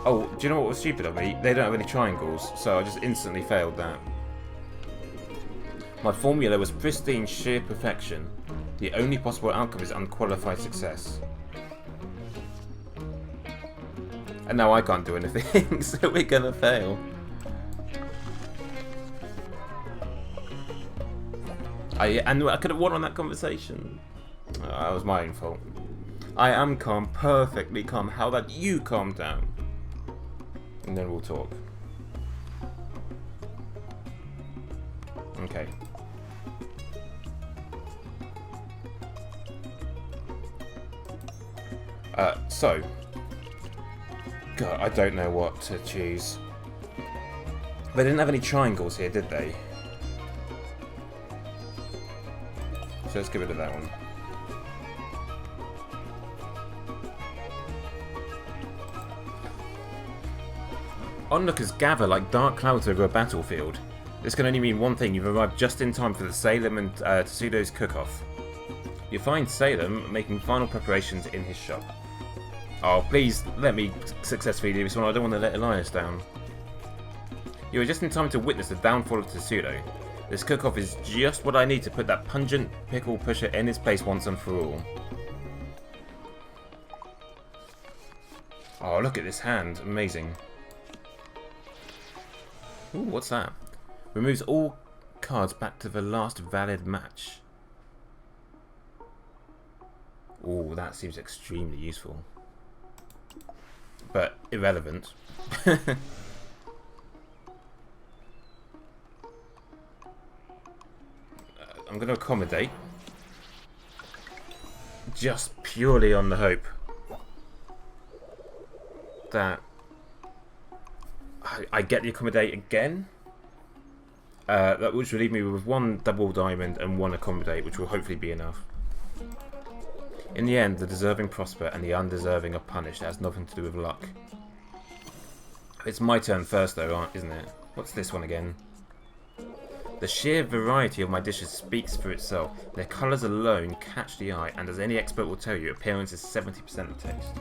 Oh, do you know what was stupid of me? They don't have any triangles, so I just instantly failed that. My formula was pristine sheer perfection. The only possible outcome is unqualified success. And now I can't do anything, so we're gonna fail. And I could have won on that conversation. Oh, that was my own fault. I am calm, perfectly calm. How about you calm down? And then we'll talk. Okay. So. God, I don't know what to choose. They didn't have any triangles here, did they? So let's get rid of that one. Onlookers gather like dark clouds over a battlefield. This can only mean one thing: you've arrived just in time for the Salem and Tetsudo's cook-off. You find Salem making final preparations in his shop. Oh, please let me successfully do this one. I don't want to let Elias down. You are just in time to witness the downfall of Tetsudo. This cook-off is just what I need to put that pungent pickle pusher in his place once and for all. Oh, look at this hand. Amazing. Ooh, what's that? Removes all cards back to the last valid match. Ooh, that seems extremely useful. But irrelevant. I'm going to accommodate. Just purely on the hope that I get the accommodate again. Which will leave me with 1 double diamond and 1 accommodate, which will hopefully be enough. In the end, the deserving prosper and the undeserving are punished. It has nothing to do with luck. It's my turn first though, isn't it? What's this one again? The sheer variety of my dishes speaks for itself. Their colours alone catch the eye, and as any expert will tell you, appearance is 70% of taste.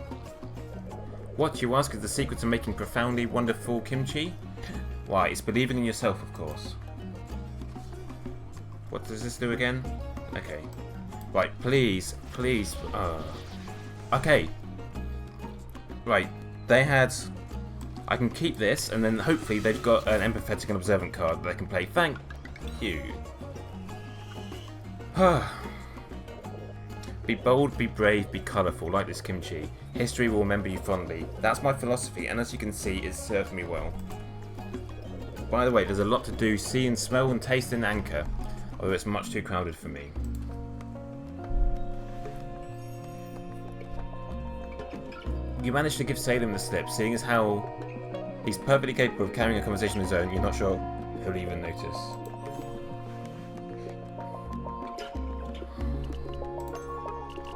What, you ask, is the secret to making profoundly wonderful kimchi? Why, it's believing in yourself, of course. What does this do again? Okay. Right, please, please. Okay. Right, they had... I can keep this, and then hopefully they've got an empathetic and observant card that they can play. Thank you. Be bold, be brave, be colourful, like this kimchi. History will remember you fondly. That's my philosophy, and as you can see, it's served me well. By the way, there's a lot to do, see and smell and taste in Anchor, although it's much too crowded for me. You managed to give Salem the slip, seeing as how he's perfectly capable of carrying a conversation of his own. You're not sure he'll even notice.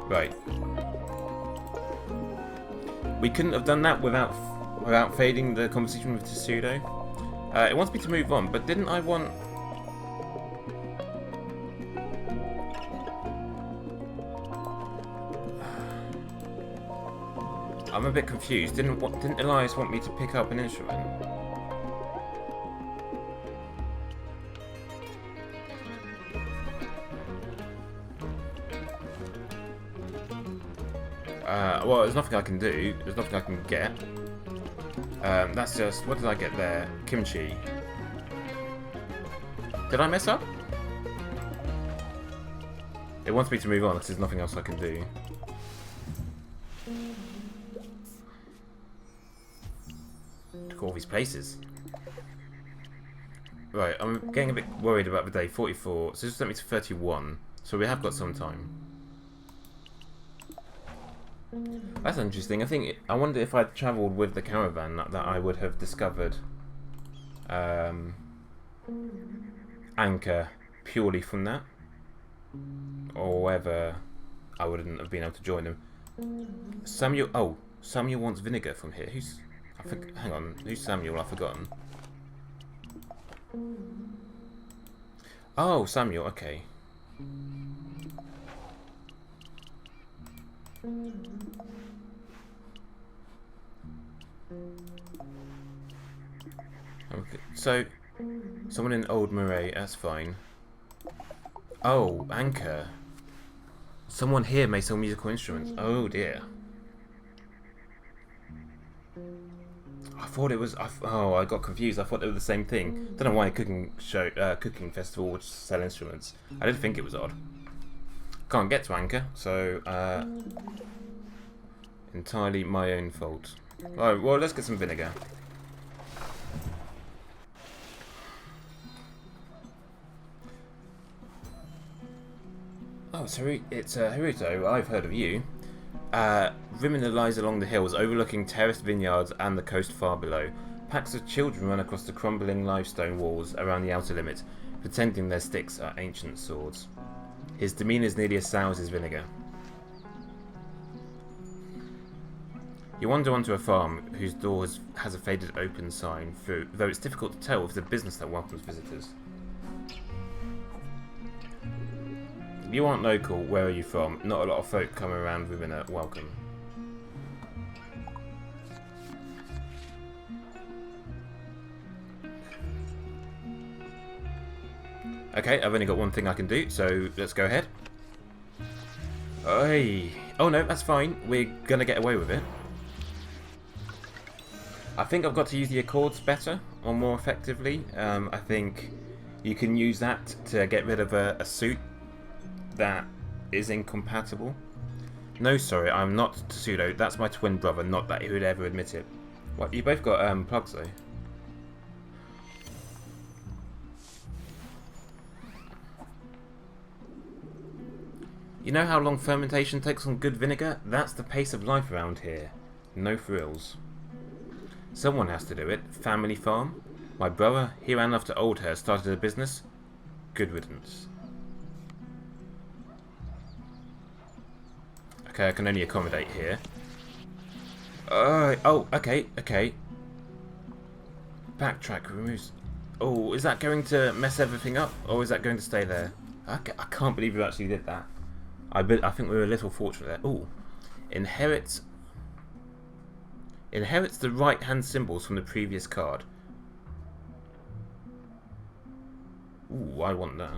Right. We couldn't have done that without fading the conversation with Tsudo. It wants me to move on, but didn't I want... I'm a bit confused. Didn't Elias want me to pick up an instrument? Well, there's nothing I can do. There's nothing I can get. That's just... What did I get there? Kimchi. Did I mess up? It wants me to move on because there's nothing else I can do. Took all these places. Right, I'm getting a bit worried about the day. 44. So this sent me to 31. So we have got some time. That's interesting. I wonder if I'd travelled with the caravan that I would have discovered Anchor purely from that, or whether I wouldn't have been able to join them. Samuel. Oh, Samuel wants vinegar from here. Hang on. Who's Samuel? I've forgotten. Oh, Samuel. Okay. Okay, so someone in Old Murray, that's fine. Oh, Anchor. Someone here may sell musical instruments. Oh dear. I thought it was. Oh, I got confused. I thought they were the same thing. Don't know why a cooking festival would sell instruments. I did think it was odd. Can't get to Anchor, so entirely my own fault. Alright, well, let's get some vinegar. Oh, it's Haruto. I've heard of you. Rimina lies along the hills, overlooking terraced vineyards and the coast far below. Packs of children run across the crumbling limestone walls around the outer limit, pretending their sticks are ancient swords. His demeanour is nearly as sour as his vinegar. You wander onto a farm whose door has a faded open sign, though it's difficult to tell if it's a business that welcomes visitors. You aren't local, where are you from? Not a lot of folk come around within a welcome. Okay, I've only got one thing I can do, so let's go ahead. Hey. Oh no, that's fine. We're gonna get away with it. I think I've got to use the accords better, or more effectively. I think you can use that to get rid of a suit that is incompatible. No, sorry, I'm not Tsudo. That's my twin brother, not that he would ever admit it. What, you both got plugs though? You know how long fermentation takes on good vinegar? That's the pace of life around here. No frills. Someone has to do it. Family farm. My brother, he ran off to Oldhurst, started a business. Good riddance. Okay, I can only accommodate here. Oh, okay. Backtrack removes... Oh, is that going to mess everything up? Or is that going to stay there? I can't believe you actually did that. I think we were a little fortunate there. Ooh. Inherits the right-hand symbols from the previous card. Ooh, I want that.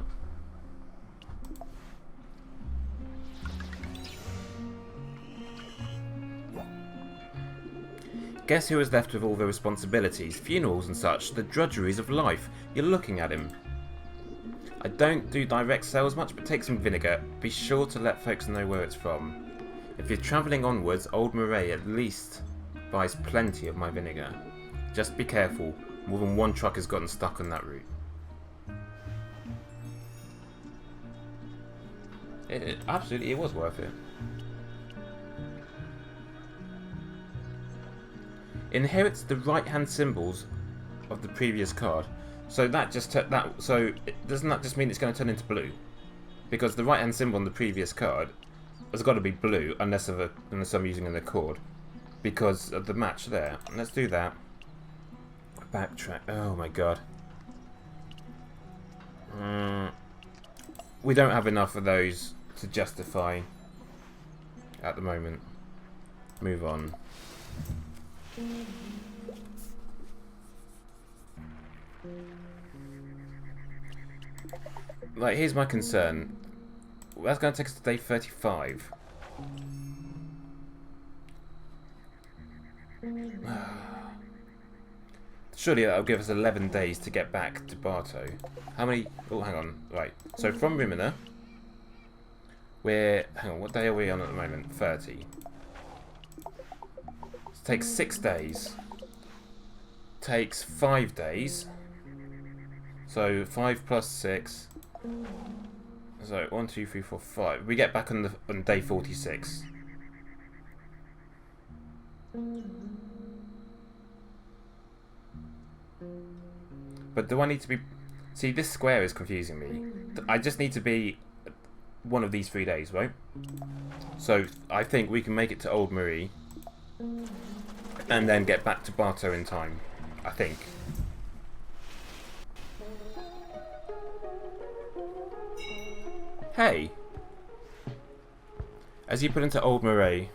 Guess who is left with all the responsibilities, funerals and such, the drudgeries of life? You're looking at him. I don't do direct sales much, but take some vinegar. Be sure to let folks know where it's from. If you're travelling onwards, Old Murray at least buys plenty of my vinegar. Just be careful. More than one truck has gotten stuck on that route. Absolutely, it was worth it. Inherits the right-hand symbols of the previous card. So that just doesn't that just mean it's going to turn into blue? Because the right-hand symbol on the previous card has got to be blue unless I'm using an accord, because of the match there. Let's do that. Backtrack. Oh my god. We don't have enough of those to justify at the moment. Move on. Like, here's my concern. That's going to take us to day 35. Surely that'll give us 11 days to get back to Bartow. How many... Oh, hang on. Right. So from Rimina, we're... Hang on, what day are we on at the moment? 30. It takes 6 days. Takes 5 days. So 5 plus 6. So 1, 2, 3, 4, 5. We get back on day 46. But do I need to be... See, this square is confusing me. I just need to be one of these 3 days, right? So I think we can make it to Old Marie and then get back to Bartow in time. I think. Hey! As you put into Old Marie,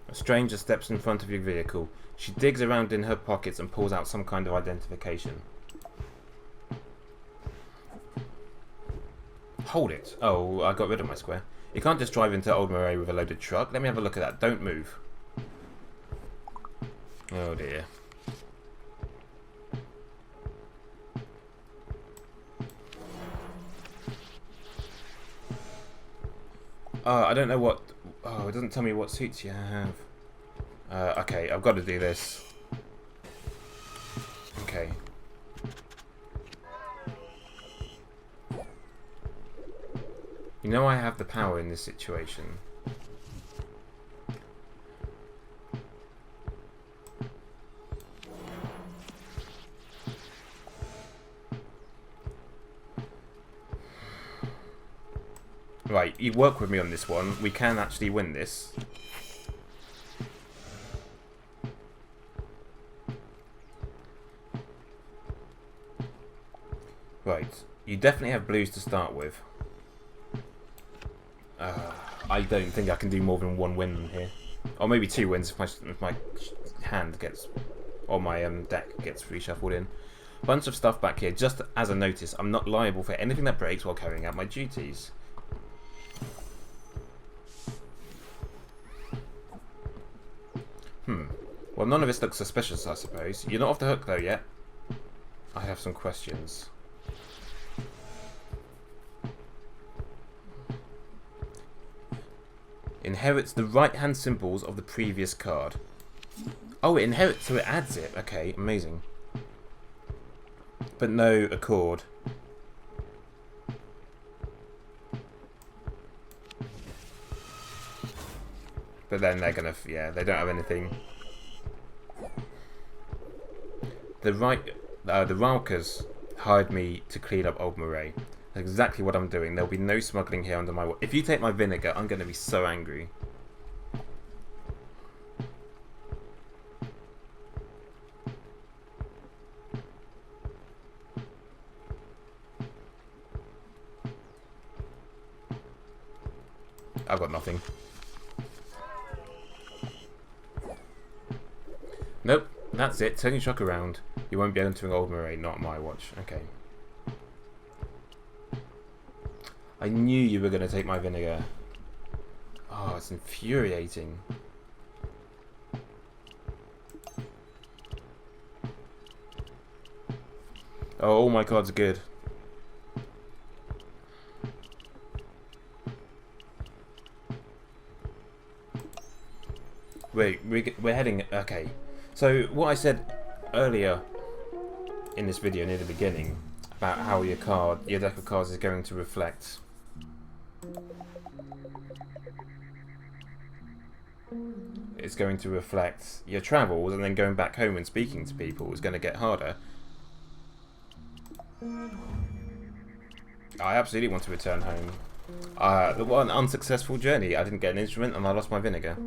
a stranger steps in front of your vehicle. She digs around in her pockets and pulls out some kind of identification. Hold it. Oh, I got rid of my square. You can't just drive into Old Marie with a loaded truck. Let me have a look at that. Don't move. Oh dear. I don't know what... Oh, it doesn't tell me what suits you have. Okay, I've got to do this. Okay. You know I have the power in this situation. Right, you work with me on this one. We can actually win this. Right, you definitely have blues to start with. I don't think I can do more than one win here. Or maybe 2 wins if my hand gets... Or my deck gets reshuffled in. Bunch of stuff back here. Just as a notice, I'm not liable for anything that breaks while carrying out my duties. Well, none of this looks suspicious, I suppose. You're not off the hook, though, yet. I have some questions. Inherits the right-hand symbols of the previous card. Oh, it inherits, so it adds it. Okay, amazing. But no accord. But then they're gonna... Yeah, they don't have anything... The Ralkers hired me to clean up Old Marie. That's exactly what I'm doing. There'll be no smuggling here under my watch. If you take my vinegar, I'm going to be so angry. I've got nothing. Nope, that's it. Turn your truck around. You won't be entering Old Marie, not my watch. Okay. I knew you were going to take my vinegar. Oh, it's infuriating. Oh, all my cards are good. Wait, we're heading... Okay. So, what I said earlier in this video near the beginning about how your deck of cards is going to reflect your travels, and then going back home and speaking to people is going to get harder. I absolutely want to return home. What an unsuccessful journey. I didn't get an instrument and I lost my vinegar.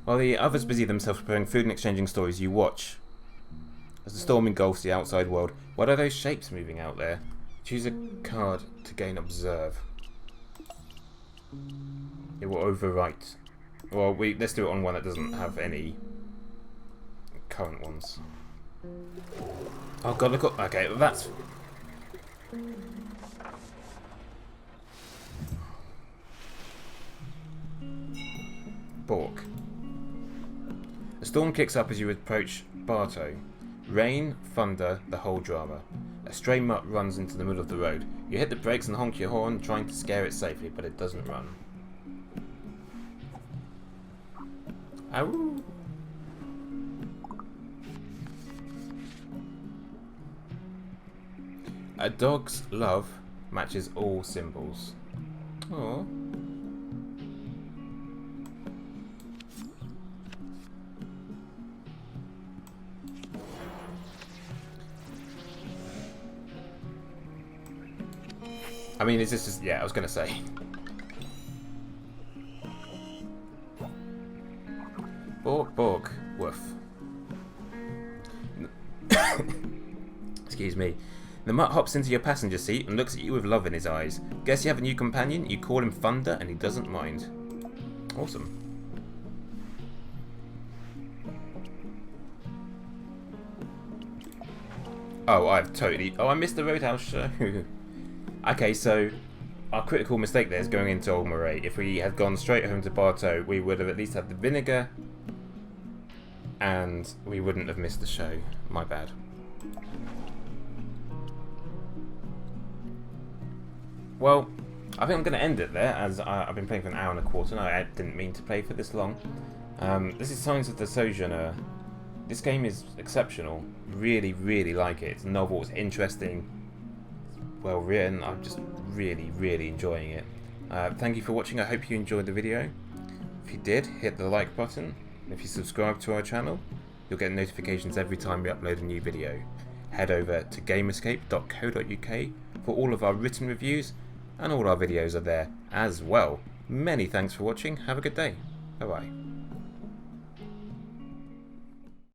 While the others busy themselves preparing food and exchanging stories, you watch as the storm engulfs the outside world. What are those shapes moving out there? Choose a card to gain observe. It will overwrite. Well, let's do it on one that doesn't have any current ones. Oh god, look up. Okay, well that's... Bork. The storm kicks up as you approach Bartow. Rain, thunder, the whole drama. A stray mutt runs into the middle of the road. You hit the brakes and honk your horn, trying to scare it safely, but it doesn't run. Ow! A dog's love matches all symbols. Aww. I mean, is this just... yeah, I was going to say. Bork, bork, woof. Excuse me. The mutt hops into your passenger seat and looks at you with love in his eyes. Guess you have a new companion? You call him Thunder and he doesn't mind. Awesome. Oh, I've totally... oh, I missed the Roadhouse show. Okay, so our critical mistake there is going into Old Moray. If we had gone straight home to Bartow, we would have at least had the vinegar and we wouldn't have missed the show. My bad. Well, I think I'm going to end it there, as I've been playing for an hour and a quarter and I didn't mean to play for this long. This is Signs of the Sojourner. This game is exceptional. Really, really like it. It's novel, it's interesting, well written. I'm just really, really enjoying it. Thank you for watching. I hope you enjoyed the video. If you did, hit the like button. If you subscribe to our channel, you'll get notifications every time we upload a new video. Head over to gamerscape.co.uk for all of our written reviews, and all our videos are there as well. Many thanks for watching. Have a good day. Bye bye.